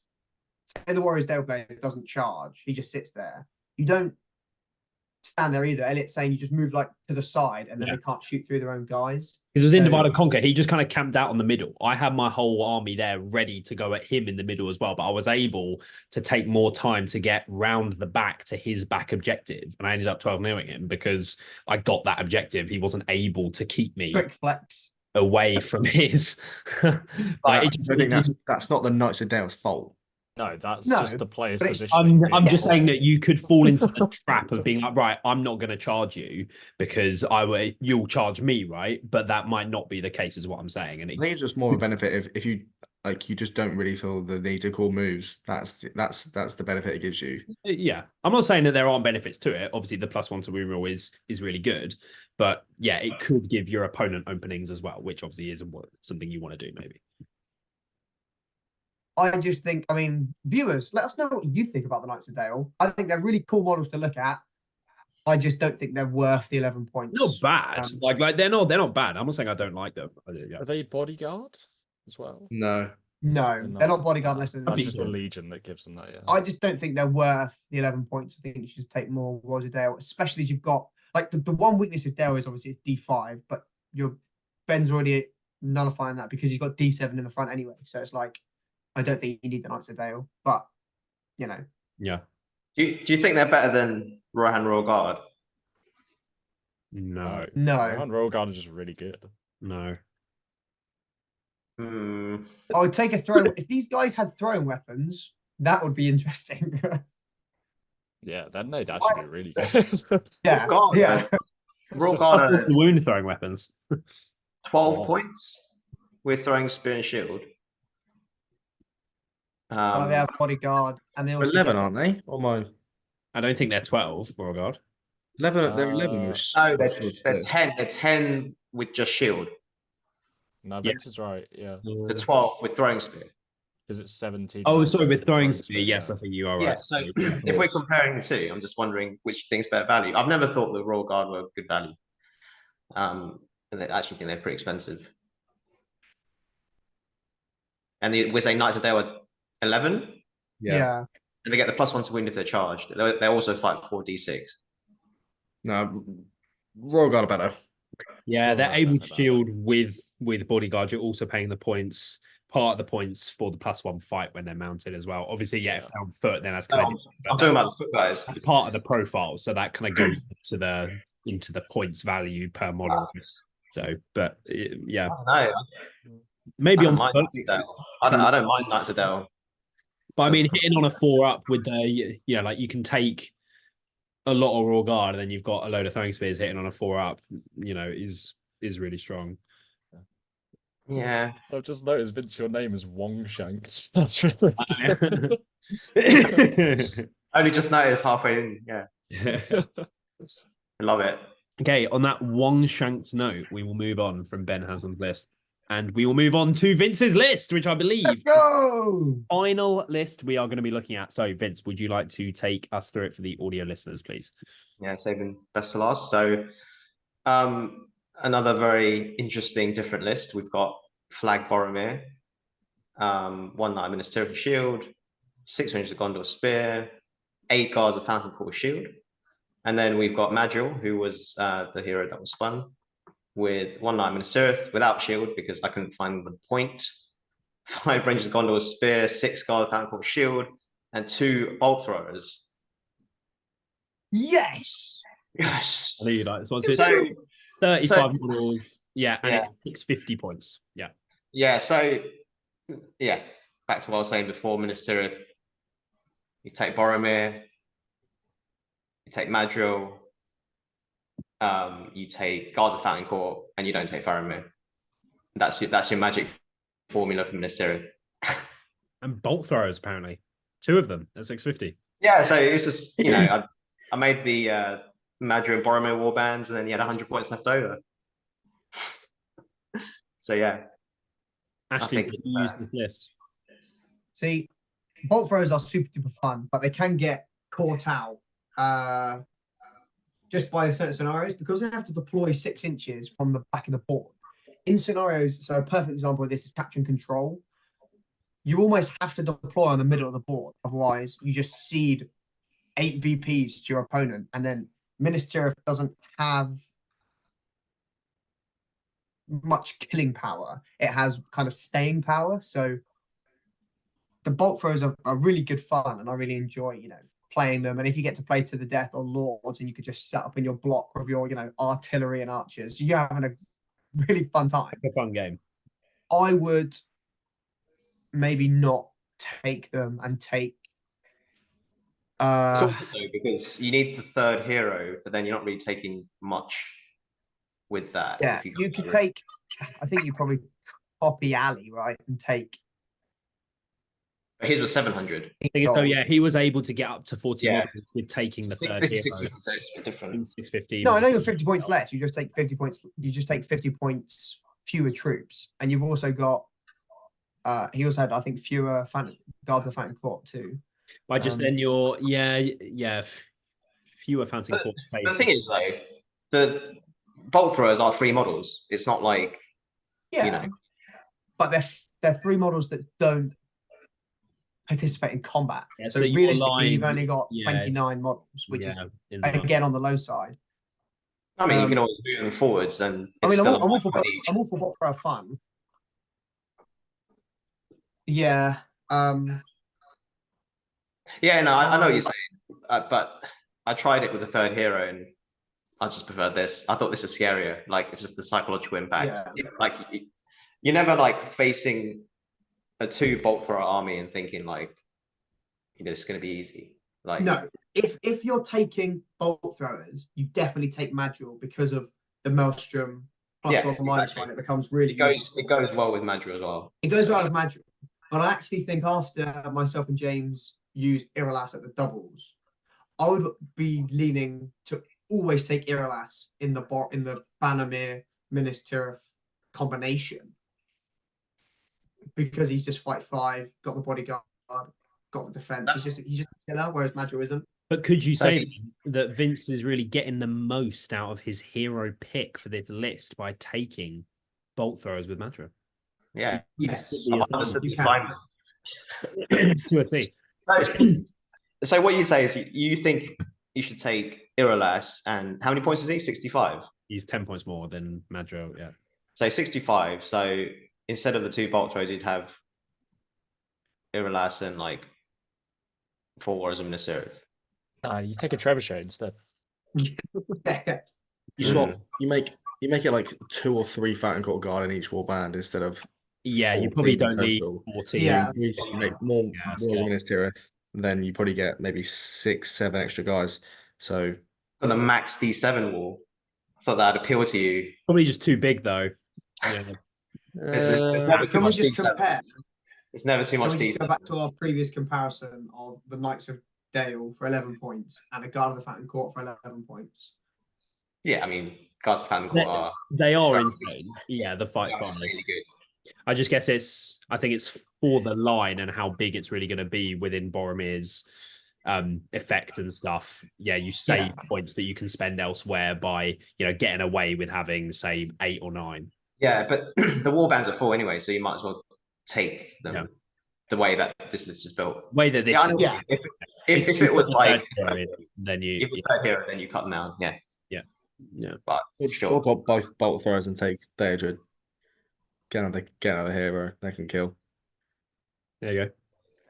Warriors Dale player doesn't charge, he just sits there. You don't stand there either. Eliott's saying you just move like to the side, and then they can't shoot through their own guys. It was in Divide and Conquer. He just kind of camped out on the middle. I had my whole army there ready to go at him in the middle as well, but I was able to take more time to get round the back to his back objective, and I ended up 12-0ing him because I got that objective. He wasn't able to keep me quick flex away from his. I think that's not the Knights of Dale's fault. No, that's just the player's position. I'm just saying that you could fall into the trap of being like, right, I'm not going to charge you because you'll charge me, right? But that might not be the case, is what I'm saying. And I think it's just more of a benefit if you you just don't really feel the need to call moves. That's the benefit it gives you. Yeah, I'm not saying that there aren't benefits to it. Obviously, the +1 to wound roll is really good, but yeah, it could give your opponent openings as well, which obviously is something you want to do, maybe. I just think, viewers, let us know what you think about the Knights of Dale. I think they're really cool models to look at. I just don't think they're worth the 11 points. Not bad. Like they're not bad. I'm not saying I don't like them. Are they bodyguard as well? No, they're not bodyguard unless they're that's just the Legion that gives them that. Yeah, I just don't think they're worth the 11 points. I think you should just take more Warriors of Dale, especially as you've got like the one weakness of Dale is obviously it's D5, but your Ben's already nullifying that because you've got D7 in the front anyway. So it's like, I don't think you need the Knights of Dale, but Yeah. Do you think they're better than Rohan Royal Guard? No. Rohan Royal Guard is just really good. No. I would take a throw. If these guys had throwing weapons, that would be interesting. Yeah, then they'd actually be really good. Yeah. Royal Guard the wound throwing weapons. 12 points with throwing spear and shield. They have bodyguard, and they also 11, aren't they? Oh my! I don't think they're 12. For God. 11. They're 11. No, they're 10. They're 10 with just shield. No, Vince is right. Yeah, the 12 with throwing spear. Because it's 17. Oh, sorry, with throwing spear. Yes, I think you are right. Yeah. So if we're comparing the two, I'm just wondering which thing's better value. I've never thought the Royal Guard were good value. And I actually think they're pretty expensive. And we're saying Knights of Dale are 11. Yeah. And they get the +1 to wound if they're charged. They also fight 4d6. No, Royal Guard are better. Yeah, they're able to shield with bodyguard. You're also paying the points, part of the points for the +1 fight when they're mounted as well. Obviously, if they're on foot, then that's kind of. I'm talking about the foot guys. That's part of the profile, so that kind of goes into the points value per model. So, but yeah, I don't know. maybe on foot. I don't mind Knights of Dale. But I mean, hitting on a 4-up with the, like you can take a lot of raw guard, and then you've got a load of throwing spears hitting on a 4-up, is really strong. Yeah. I've just noticed, Vince, your name is Wong Shanks. That's really Only just noticed halfway in. Yeah. I love it. Okay, on that Wong Shanks note, we will move on from Ben Haslam's list. And we will move on to Vince's list, which I believe Let's go! final list we are going to be looking at. So, Vince, would you like to take us through it for the audio listeners, please? Yeah, saving best to last. So, another very interesting, different list. We've got Flag Boromir, 1 Knight Ministerial Shield, 6 Rangers of Gondor Spear, 8 Guards of Fountain Court Shield, and then we've got Madriel, who was the hero that was spun, with 1 Knight Ministerial without shield because I couldn't find the point. 5 Rangers of Gondor Spear, 6 Guards of Fountain Court Shield, and 2 Bolt Throwers. Yes! Yes. I know you like this one. So, 35 models. Yeah, and Yeah. it's 650 points. Yeah. Yeah, so yeah, back to what I was saying before, Ministerial. You take Boromir, you take Madriel, you take Guards of Fountain Court, and you don't take Faramir. That's your magic formula for Ministerial. And bolt throwers, apparently. 2 of them at 650. Yeah, so it's just, I made the Madriel and Boromir warbands, and then you had 100 points left over. So yeah. Ashley, did you use this list? See, bolt throws are super duper fun, but they can get caught out just by certain scenarios because they have to deploy 6 inches from the back of the board. In scenarios, so a perfect example of this is capture and control. You almost have to deploy on the middle of the board, otherwise you just cede 8 VPs to your opponent, and then Ministerial doesn't have much killing power. It has kind of staying power. So the bolt throws are really good fun, and I really enjoy, playing them. And if you get to play to the death on Lords, and you could just set up in your block with your, artillery and archers, you're having a really fun time. A fun game. I would maybe not take them and take. It's also because you need the 3rd hero, but then you're not really taking much with that. Yeah, you could take. I think you probably copy Ali, right, and take. But his was 700. So yeah, he was able to get up to 40 Yeah. models with taking the 3rd This is hero. 650, so it's a bit different. 650. No, I know you're 50 points less. You just take 50 points. You just take 50 points fewer troops, and you've also got. He also had, I think, fewer Guards of Fountain Court too. By just then you're fewer Fountain Court saves. The thing is, though, the bolt throwers are 3 models. It's not like but they're 3 models that don't participate in combat. Yeah, so so you're realistically, aligned, you've only got 29 models, which is again on the low side. I mean, you can always move them forwards, and I mean, it's I'm still all for bolt thrower fun. Yeah. Yeah, no, I know what you're saying, but I tried it with the 3rd hero, and I just preferred this. I thought this was scarier. Like, it's just the psychological impact. Yeah. Like, you're never like facing a 2 bolt thrower army and thinking like, it's going to be easy. Like, no, if you're taking bolt throwers, you definitely take Madriel because of the Maelstrom plus one minus one. It becomes really it goes well with Madriel as well. It goes well with Madriel, but I actually think after myself and James used Irolas at the doubles, I would be leaning to always take Irolas in the Bannermere Ministerial combination because he's just fight 5, got the bodyguard, got the defense. He's just a killer, whereas Madriel isn't. But could you say that Vince is really getting the most out of his hero pick for this list by taking bolt throwers with Madriel? Yeah. Yes. To a T. So what you say is you think you should take Irolas, and how many points is he? 65. He's 10 points more than Madriel, yeah. So 65. So instead of the 2 bolt throws, you'd have Irolas and like 4 Warriors of Minas Tirith. You take a trebuchet instead. You swap. You make it like 2 or 3 Fountain Court Guard in each warband instead of Yeah, you probably 14 don't need total. 14. Yeah. You make more Yeah, Wars of Minas Tirith, then you probably get maybe 6, 7 extra guys. So For the max D7 wall, I thought that'd appeal to you. Probably just too big though. Yeah. There's never too Can we much just D7. compare? It's never too Can much we just D7. go back to our previous comparison of the Knights of Dale for 11 points and a Guard of the Fountain Court for 11 points? Yeah, I mean, Guards of Fountain Court are They are very insane. Yeah, the fight five. insanely good. I just guess I think it's for the line and how big it's really going to be within Boromir's effect and stuff. Yeah, you save points that you can spend elsewhere by, getting away with having, say, 8 or 9. Yeah, but the warbands are full anyway, so you might as well take them the way that this list is built. Way that this if it was like then you third hero, then you cut them down. Yeah. But sure, both bolt throwers and take Theodred. Get another hero that can kill. There you go.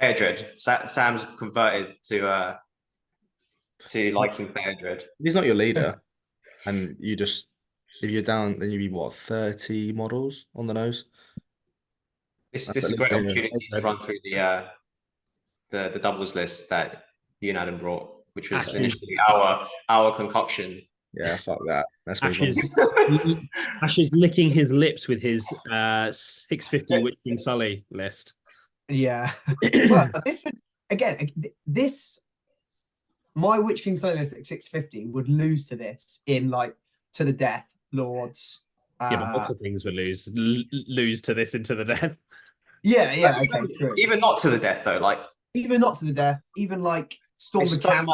Theodred. Sam's converted to liking Theodred. He's not your leader, and you just if you're down, then you be what 30 models on the nose. This is a great opportunity to run through the doubles list that you and Adam brought, which was initially our concoction. Yeah, fuck that. Let's move on. Ash is licking his lips with his 650 Witch King Sully list. Yeah. Well, my Witch King Sully list at 650 would lose to this in to the death, Lords. Yeah, but lots of things would lose to this into the death. Yeah, okay, true. Even not to the death though, even not to the death, even Storm the Camp.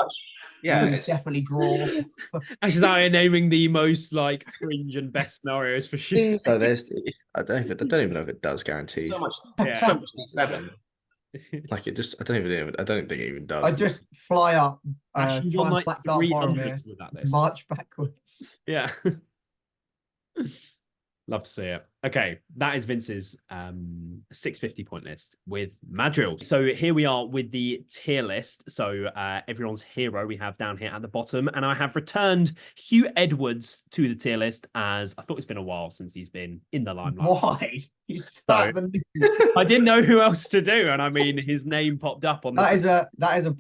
Yeah, it's definitely draw. Actually, I am naming the most fringe and best scenarios for shooting. So I don't even know if it does guarantee. So much D7. I don't think it even does. I just fly up, try and black dart Boromir, with that list. march backwards. Yeah. Love to see it. Okay, that is Vince's 650 point list with Madril. So here we are with the tier list. So everyone's hero we have down here at the bottom. And I have returned Hugh Edwards to the tier list as I thought it's been a while since he's been in the limelight. Why? I didn't know who else to do. And I mean, his name popped up on that is a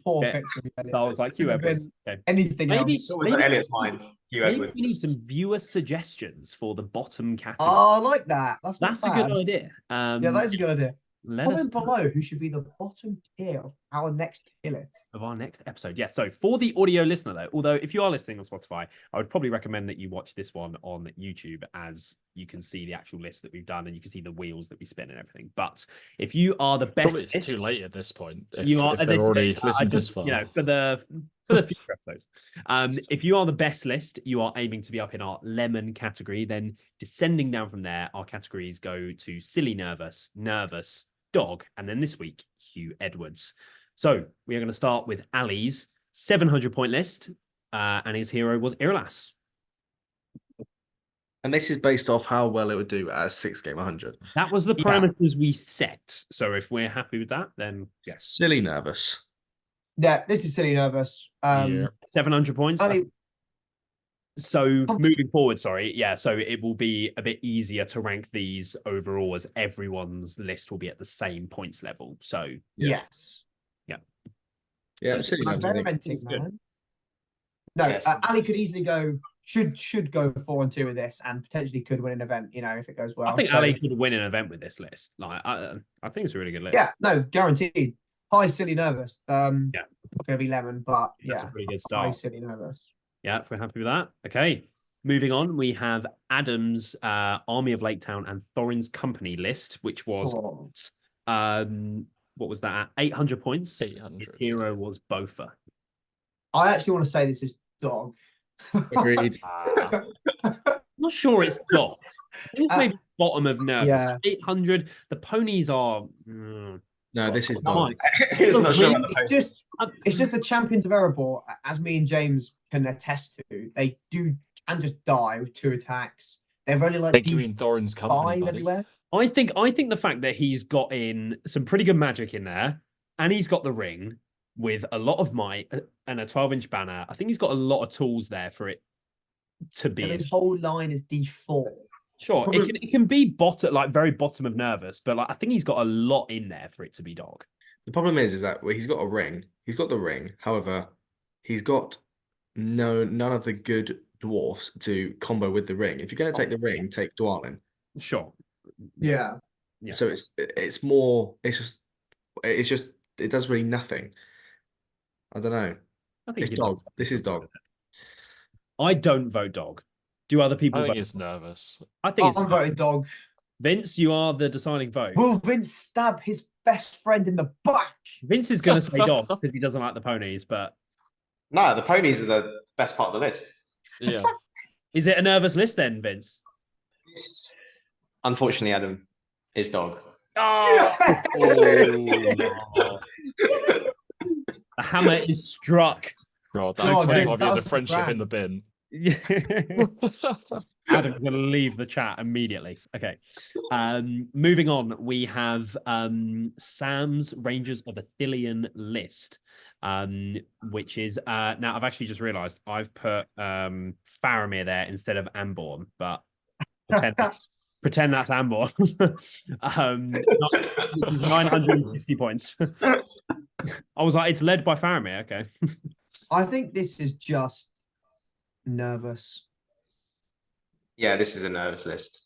poor picture. So I was like, Hugh Edwards. Okay. Anything else? It's always on Eliott's mind. Maybe we need some viewer suggestions for the bottom category. Oh, I like that. That's a good idea. Yeah, that is a good idea. Comment below who should be the bottom tier of our next tier list. Of our next episode. Yeah, so for the audio listener though, although if you are listening on Spotify, I would probably recommend that you watch this one on YouTube as you can see the actual list that we've done and you can see the wheels that we spin and everything. But if you are the best... Probably it's too late at this point. If they're already listened this far. For the future episodes. If you are the best list, you are aiming to be up in our lemon category. Then descending down from there, our categories go to silly, nervous, dog, and then this week, Hugh Edwards. So we are going to start with Ali's 700 point list, and his hero was Iralas. And this is based off how well it would do as 6 game 100. That was the parameters we set. So if we're happy with that, then yes. Silly nervous. Yeah, this is silly nervous. 700 points. So moving forward, so it will be a bit easier to rank these overall as everyone's list will be at the same points level. So yes. Yeah, experimenting, man. No, Ali could easily go, should go 4-2 with this and potentially could win an event, if it goes well. I think Ali could win an event with this list. I think it's a really good list. Yeah, no, guaranteed. High silly nervous. Not gonna be lemon, but that's a pretty good start. High silly nervous. Yeah, if we're happy with that. Okay. Moving on, we have Adam's Army of Lake Town and Thorin's Company list, which was what was that? 800 points. 800. His hero was Bofa. I actually want to say this is dog. Agreed. I'm not sure it's dog. I think it's maybe bottom of nerve. Yeah. 800. The ponies are. No, this is dog. It's just the champions of Erebor, as me and James can attest to. They can just die with 2 attacks. They're only like Thorin's Company, 5 everywhere. I think the fact that he's got in some pretty good magic in there, and he's got the ring with a lot of might and a 12-inch banner. I think he's got a lot of tools there for it to be. And his whole line is D4. Sure, Problem- it can be bottom, like very bottom of nervous, but like I think he's got a lot in there for it to be dog. The problem is that he's got a ring. He's got the ring. However, he's got none of the good dwarfs to combo with the ring. If you're going to take the ring, take Dwalin. Sure. Yeah. Yeah. So it's more. It's just it does really nothing. I don't know. I think It's you dog. This is dog. I don't vote dog. Do other people I think vote? it's nervous. I think it's I'm voting dog. Vince. You are the deciding vote. Will Vince stab his best friend in the back? Vince is going to say dog because he doesn't like the ponies, but No, the ponies are the best part of the list. Yeah. is it a nervous list then, Vince? It's- Unfortunately, Adam is dog. Oh, the hammer is struck. God, God, that's 25 Vince, that years was of friendship grand. in the bin. Adam's going to leave the chat immediately. Okay. Moving on, we have Sam's Rangers of Athelion list, which is now I've actually just realized I've put Faramir there instead of Amborn, but pretend that's Amborn. Which is 960 points. I was like, it's led by Faramir. Okay. I think this is just nervous, Yeah, this is a nervous list.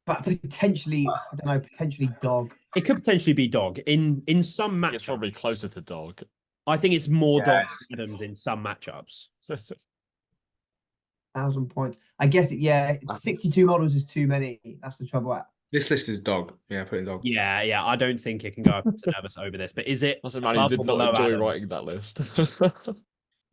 but potentially, I don't know, potentially dog. It could potentially be dog in some It's probably matchups. closer to dog. I think it's more dog Yes. than Adams in some matchups. 1,000 points. I guess yeah, 62 models is too many. That's the trouble. This list is dog. Yeah, put in dog. Yeah. I don't think it can go up to nervous over this. But is it? Doesn't matter, you above did or not below enjoy Adams? writing that list.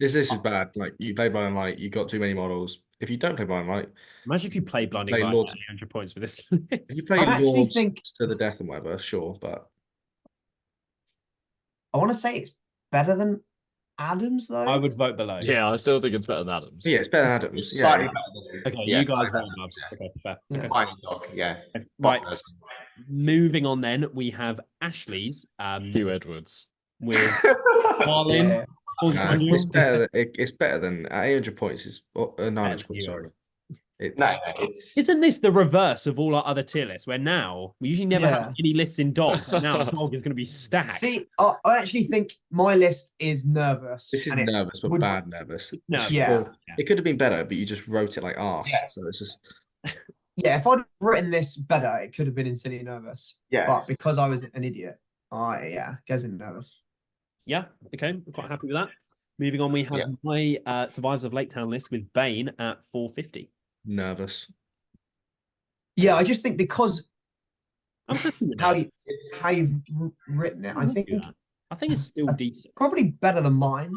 This is bad. Like you play blind light, you got too many models. If you don't play blind light, Imagine if you play blinding Play light Lords. at 800 points with this. if you play I actually Lords think- to the death and whatever, sure, but I want to say it's better than Adams though. I would vote below. Yeah, I still think it's better than Adams. yeah, it's better than Adams. It's Yeah, slightly better than Okay, yeah, you guys slightly vote better. above. Okay, fair. Yeah. Okay. Fine dog, yeah. Right. Dog person. Moving on then, we have Ashley's Hugh Edwards. with Marlin. Yeah. it's better than at 800 points. It's 900 points. Sorry, it's No, it's Isn't this the reverse of all our other tier lists? Where now we usually never Yeah. have any lists in dog, but now dog is going to be stacked. See, I actually think my list is nervous. this is and it nervous, but would- bad nervous. No, Yeah. Well, it could have been better, but you just wrote it like arse. Yeah. So it's just Yeah, if I'd written this better, it could have been in silly nervous. yeah. But because I was an idiot, goes in nervous. Yeah, okay, I'm quite happy with that. Moving on, we have Yeah. my Survivors of Lake Town list with Bane at 450. nervous. Yeah, I just think because I'm happy with how that. you It's how you've written it, I'm I happy think with that. I think it's still decent. probably better than mine.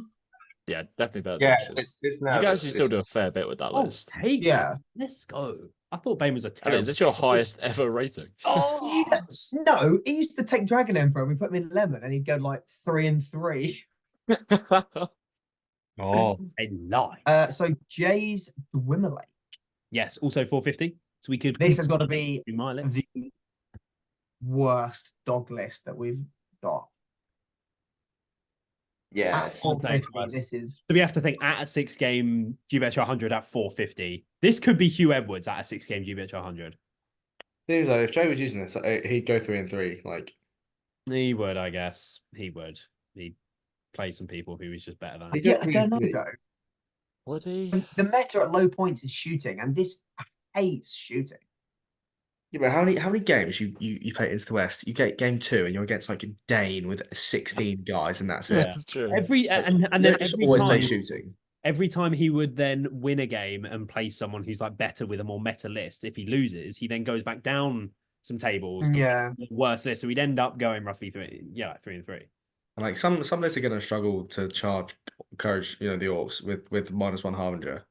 Yeah, definitely better yeah, than Ashes. it's You nervous. guys should still do a It's- fair bit with that Oh, list. take Yeah. it. Let's go. I thought Bane was a Elliot, terrible. is this your highest ever rating? Oh, Yeah. No, he used to take Dragon Emperor. We put him in lemon, and he'd go like 3 and 3. Oh, a lie. So Jay's Dwimmerlake. Yes, also 450. So we could. This has got to be do my list. the worst dog list that we've got. yeah, At it's, 450, this is So we have to think at a 6-game GBH 100 at 450. This could be Hugh Edwards at a 6-game GBH 100. thing is though, if Jay was using this, he'd go 3 and 3. Like He would, I guess. He would. He'd play some people who he's just better than. He yeah. I could don't know be- though. Would he? The meta at low points is shooting, and this hates shooting. yeah, but how many games you play into the West? You get game 2 and you're against like Dane with 16 guys, and that's it. Yeah. That's true. Every and You then don't just always play time, shooting. every time he would then win a game and play someone who's like better with a more meta list. If he loses, he then goes back down some tables. Yeah. Worse list. So we'd end up going roughly 3 and 3. And like some lists are going to struggle to charge courage, the orcs with -1 harbinger.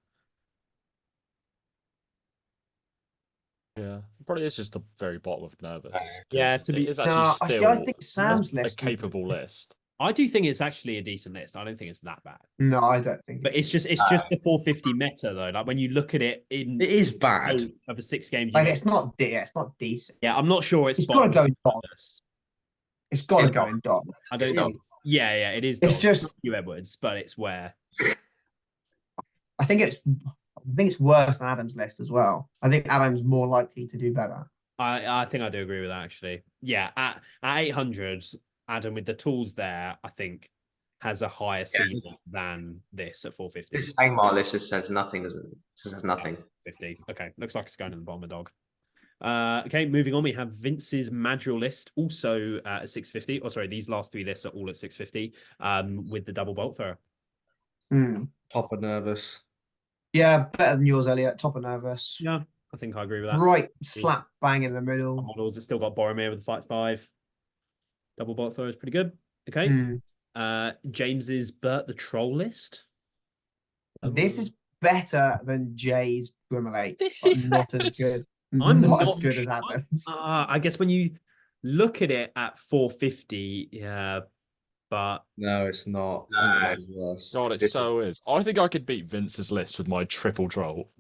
Yeah, probably is just the very bottom of nervous. Yeah, 'cause to be- it is No, actually I still see, I think Sam's a list. capable list. I do think it's actually a decent list. I don't think it's that bad. No, I don't think. But it's just the 450 meta though. Like when you look at it in It is bad. scope of a 6-game like GBH. it's not. Yeah, it's not decent. Yeah, I'm not sure it's It's got to bottom go of in dog. nervous. It's got to It's go not. in dog. I don't It's think. Yeah, it is. It's dog. just- Hugh Edwards, but it's where. I think it's I think it's worse than Adam's list as well. I think Adam's more likely to do better. I think I do agree with that actually. Yeah, at 800, Adam with the tools there, I think has a higher ceiling than this at 450. This Angmar list just says nothing, doesn't it? It just says nothing. 50. Okay, looks like it's going in the bottom of the dog. Okay, moving on, we have Vince's Madrigal list, also at 650. Oh, sorry, these last three lists are all at 650 with the double bolt thrower. Topper nervous. Yeah, better than yours, Eliott. Topper nervous. Yeah, I think I agree with that. Right, slap bang in the middle. Models, it's still got Boromir with the fight 5. Double bolt thrower is pretty good. Okay. James's Bert the Troll list. This is better than Jay's Grimmelate, but not as good. I'm not not- as good as Adam's. I guess when you look at it at 450, yeah, but No, it's not. No. I think this is worse. God, it This so is. I think I could beat Vince's list with my triple troll.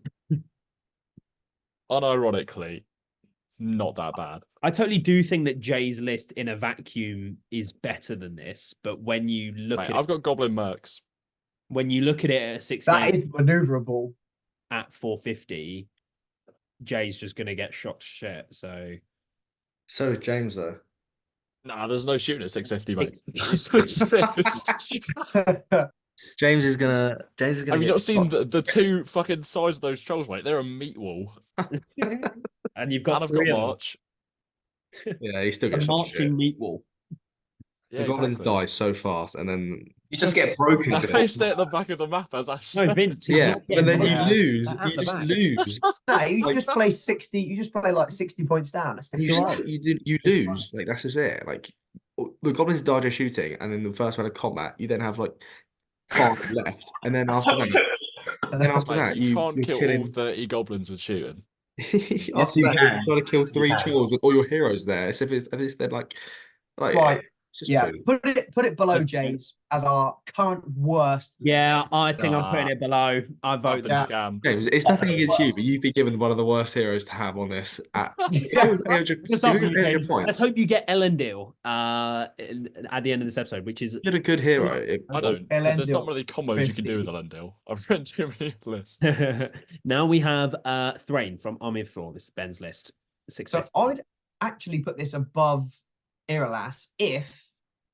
Unironically, not that bad. I totally do think that Jay's list in a vacuum is better than this. But when you look Mate, at I've got Goblin Mercs. when you look at it at 6 That games is maneuverable. at 450, Jay's just gonna get shot to shit. So So is James though. Nah, there's no shooting at 650, mate. James is gonna. James is gonna. Have you get not seen shot. the two fucking sides of those trolls, mate? They're a meat wall. and you've And got I've three got of them. March. Yeah, he still A gets shot to shit. marching meat wall. Yeah, The goblins exactly. die so fast, and then You just get broken. That's to why it. you stay at the back of the map, as I No, said. Vince. he's yeah, not but then getting Yeah. you lose. at You the just back. lose. No, you Like- just play 60. You just play like 60 points down. That's You, all right. you lose. Like that's just it. Like the goblins die just shooting, and then the first round of combat, you then have like 5 left, and then after Mate, that, you can't you're kill killing. all 30 goblins with shooting. After you that, can. you're trying to kill 3 can. trolls with all your heroes there. So if they're like Right. it's just Yeah, crazy. put it below Jay's as our current worst. Yeah, list. I think I'm putting it below. I I've vote been that. scammed. James, it's nothing against you, but you've been given one of the worst heroes to have on this at Yeah. 800, Just after you, 800 James, points. let's hope you get Elendil at the end of this episode, which is You had a good hero. I don't, because there's not Elendil, many combos you can do with 50. Elendil. I've read too many lists. now we have Thrain from Army of Thor. This is Ben's list. So 650. I would actually put this above Iralas if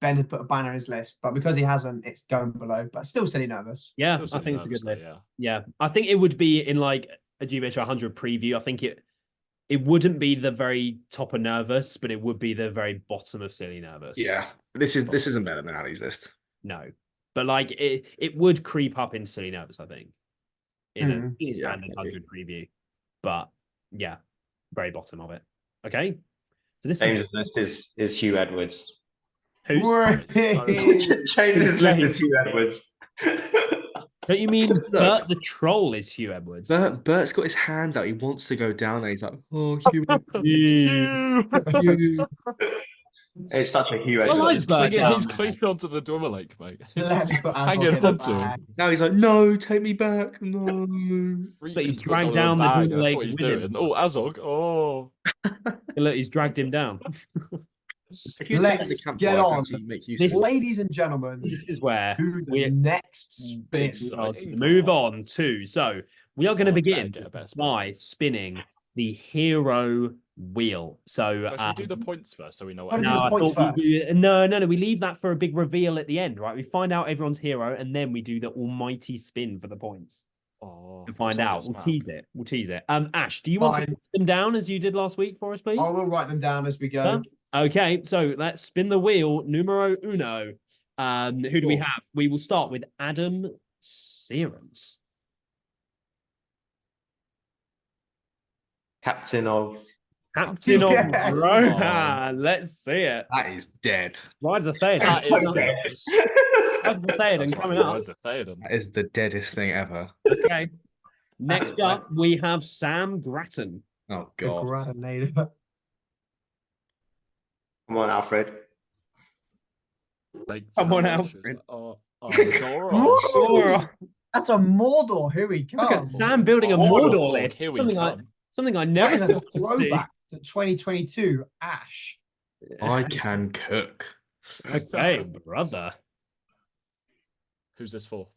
Ben had put a banner in his list, but because he hasn't, it's going below. But still silly nervous. Yeah, Still I think it's a nervous good though, list. Yeah, I think it would be in like a GBH 100 preview. I think it wouldn't be the very top of nervous, but it would be the very bottom of silly nervous. Yeah, this isn't better than Ali's list. No, but like it would creep up in silly nervous. I think in a Yeah, standard maybe. 100 preview, but yeah, very bottom of it. Okay, so this James's list is Hugh Edwards. who's James's list is Hugh Edwards. don't you mean Look. Bert the Troll is Hugh Edwards? Bert's got his hands out. He wants to go down there. He's like, oh, Hugh. You. Hugh. It's such a Hugh I Edwards. like He's Bert clinging, down he's there. clinging onto the Dwemer Lake, mate. Let me put He's hanging Azog in a onto him. bag. Now he's like, no, take me back. No. But he's Reaching to put dragged someone in a down the bag, Dwemer that's Lake what he's with him. doing. Oh, Azog. Oh. Look, he's dragged him down. If you take the Let's campfire get to on. actually make use This- of it. Ladies and gentlemen, This is where do the we next spin. Big we side. are to move on to. So we are going to Oh, I better begin get a better spin. by spinning the hero wheel. So Should we do the points first so we know Why what don't no, do the I points thought we first? do, no. We leave that for a big reveal at the end, right? We find out everyone's hero, and then we do the almighty spin for the points Oh, to find so out. it's We'll mad. tease it. We'll tease it. Ash, do you want to Fine. put them down as you did last week for us, please? I will write them down as we go. Yeah. Okay, so let's spin the wheel. Numero uno. Who do we Cool. have? We will start with Adam Searens. Captain of Captain of Yeah. Rohan. Let's see it. That is dead. Rise of Theoden. That's so dead. Rise of Theoden That's coming what up. Rise of Theoden. That is the deadest thing ever. Okay. Next up, we have Sam Grattan. Oh The god. Gradinator. Come on, Alfred. Like, Come on, Alfred. Alfred. Oh, Ooh. That's a Mordor. Here we Look at come. Sam building a Mordor, Mordor list. here we Something I come. never That is a thought I'd see. throwback to 2022 Ash. I can cook. Okay, brother. Who's this for?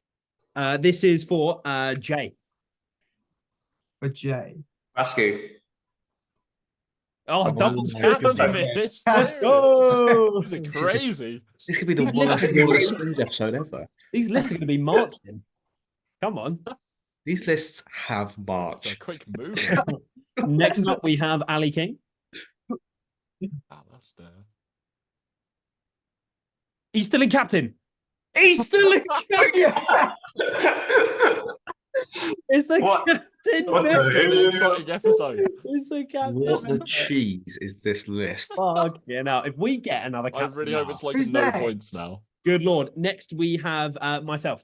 This is for Jay. for Jay. Rascu. Oh, double my two. goodness. Finished Let's too. go. These are crazy. This could be the These worst lists- Lord of Spins episode ever. These lists are going to be marching. Come on. These lists have That's a March. quick move. Next up, we have Ali King. Alistair. He's still in captain. He's still in captain. It's a What? captain. What This is the going to be an hell? exciting episode. It's a captain. What the cheese is this list? Fuck yeah! Now, if we get another I captain, really hope now- it's like Who's no next? points now. Good lord! Next, we have myself.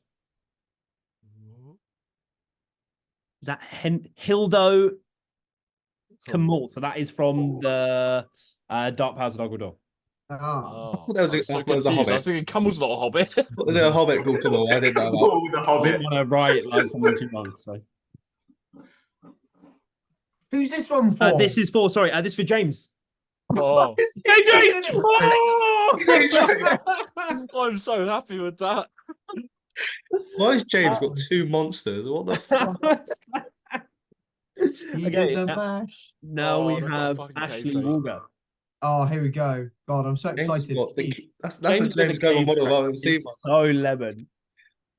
Is that Hildo Kamul? So that is from the Dark Powers of Dumbledore. Ah. Oh, thought that was I a- was so I thought it was a confused. I was hobbit. thinking Cummel's not a hobbit. There's a hobbit called Camel. I didn't know that. Oh, the I Hobbit. didn't want to write like something too long. So Who's this one for? this is for this is for James. Oh, Hey, James! Oh! I'm so happy with that. Why has James got two monsters? What the fuck? He Okay, did the now- mash. Now Oh, we that's not a have fucking cave Ashley trade. Walker. Oh, here we go. God, I'm so James excited. got the Please, key- That's a James with the Goble cave model track I've seen. is so lemon.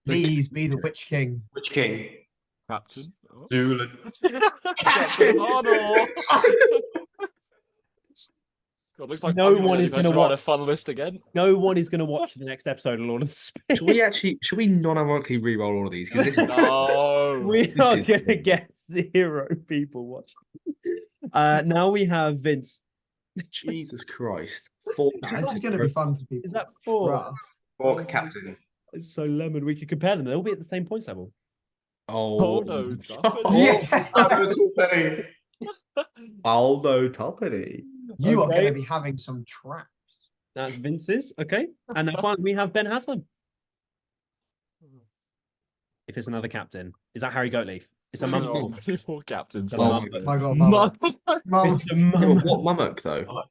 please be the Witch King. Which king? Captain. Oh. Doolin. Captain Arnold. God, looks like No I'm gonna one be is the person gonna write a watch. fun list again. No one is going to watch the next episode of Lord of the Spins. Should we non-ironically re-roll all of these? 'Cause this is- No. We This are is going to brilliant. get 0 people watching. Now we have Vince. Jesus Christ. Four This is going to be fun for people. Is that 4? For us. Orc captain. It's so lemon. We could compare them. They'll be at the same points level. Oh, no, my Tuppeny. God. Yes! Aldo Tuppeny. You are Okay. going to be having some traps. That's Vince's. Okay. And then finally we have Ben Haslam. If it's another captain. Is that Harry Goatleaf? It's a mum. Oh, many more captains. It's a Oh, mum. My God, Mum. Mum. It's a Yeah, mum. but what Mummock though?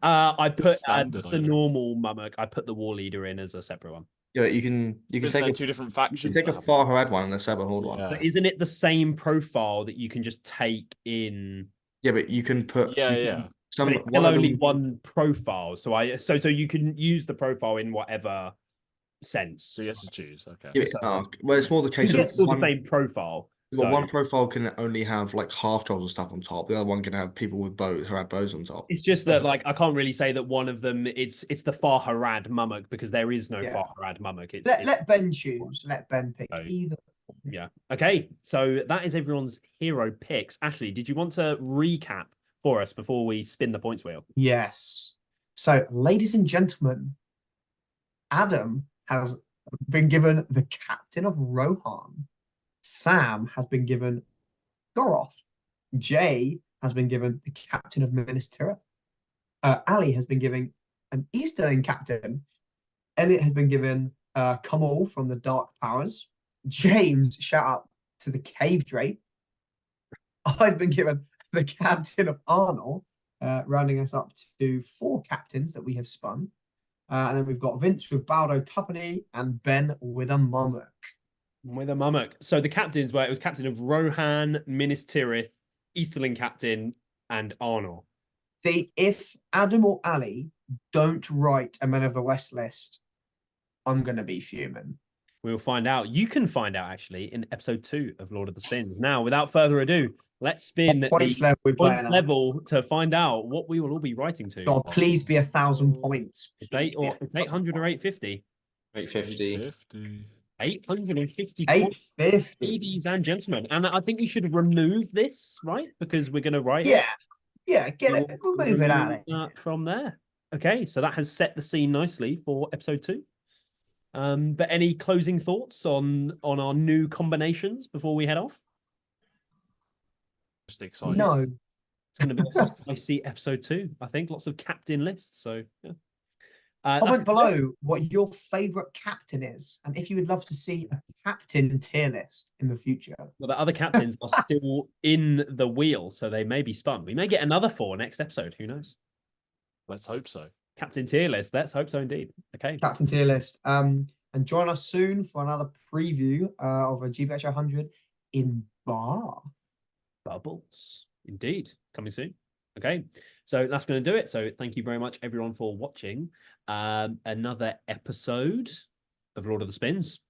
I put Standard, it's I the know. normal Mummock. I put the war leader in as a separate one. Yeah, you can Because take they're a, two different you can factions. take a that have far ones. Harad one and a Saberhorn one. Yeah. But isn't it the same profile that you can just take in? Yeah, but you can put Yeah, you can- yeah. some But it's one still of only them, one profile. So you can use the profile in whatever sense. So he has to choose. Okay. yeah, well, it's more the case of It's still the one, same profile. but So one profile can only have like half trolls and stuff on top. The other one can have people with bows who had bows on top. it's just that like I can't really say that one of them it's the Far Harad Mummock because there is no Yeah. Far Harad Mummock. It's Let Ben choose. Let Ben pick Oh. either. yeah. Okay, so that is everyone's hero picks. Ashley, did you want to recap for us before we spin the points wheel? Yes. So, ladies and gentlemen, Adam has been given the captain of Rohan. Sam has been given Goroth. Jay has been given the captain of Minas Tirith. Ali has been given an Eastern captain. Eliott has been given Kamal from the Dark Powers. James, shout out to the Cave Drake. I've been given the captain of Arnold, rounding us up to 4 captains that we have spun. And then we've got Vince with Baldo Tuppeny and Ben with a Mummock. With a Mummock. So the captains were it was captain of Rohan, Minas Tirith, Easterling captain, and Arnor. See, if Adam or Ali don't write a Men of the West list, I'm going to be fuming. We'll find out. You can find out actually in episode 2 of Lord of the Spins. Now, without further ado, let's spin What points the level we points playing at? level to find out what we will all be writing to. God, please be 1,000 points. It's Please be 800 or 1,000 points. 850. 850. 50. 850 points, 850. ladies and gentlemen. And I think we should remove this, right? Because we're going to write. Yeah. Yeah, get it. We'll We'll move it out of remove it. that from there. Okay, so that has set the scene nicely for episode 2. But any closing thoughts on our new combinations before we head off? Just excited. No. It's going to be a spicy episode 2, I think. Lots of captain lists. So, yeah. That's Comment below what your favourite captain is, and if you would love to see a captain tier list in the future. Well, the other captains are still in the wheel, so they may be spun. We may get another 4 next episode. Who knows? Let's hope so. Captain tier list. Let's hope so indeed. Okay. Captain tier list. And join us soon for another preview of a GBH 100 in Bar. Bubbles. Indeed. Coming soon. Okay. So that's going to do it. So thank you very much, everyone, for watching another episode of Lord of the Spins.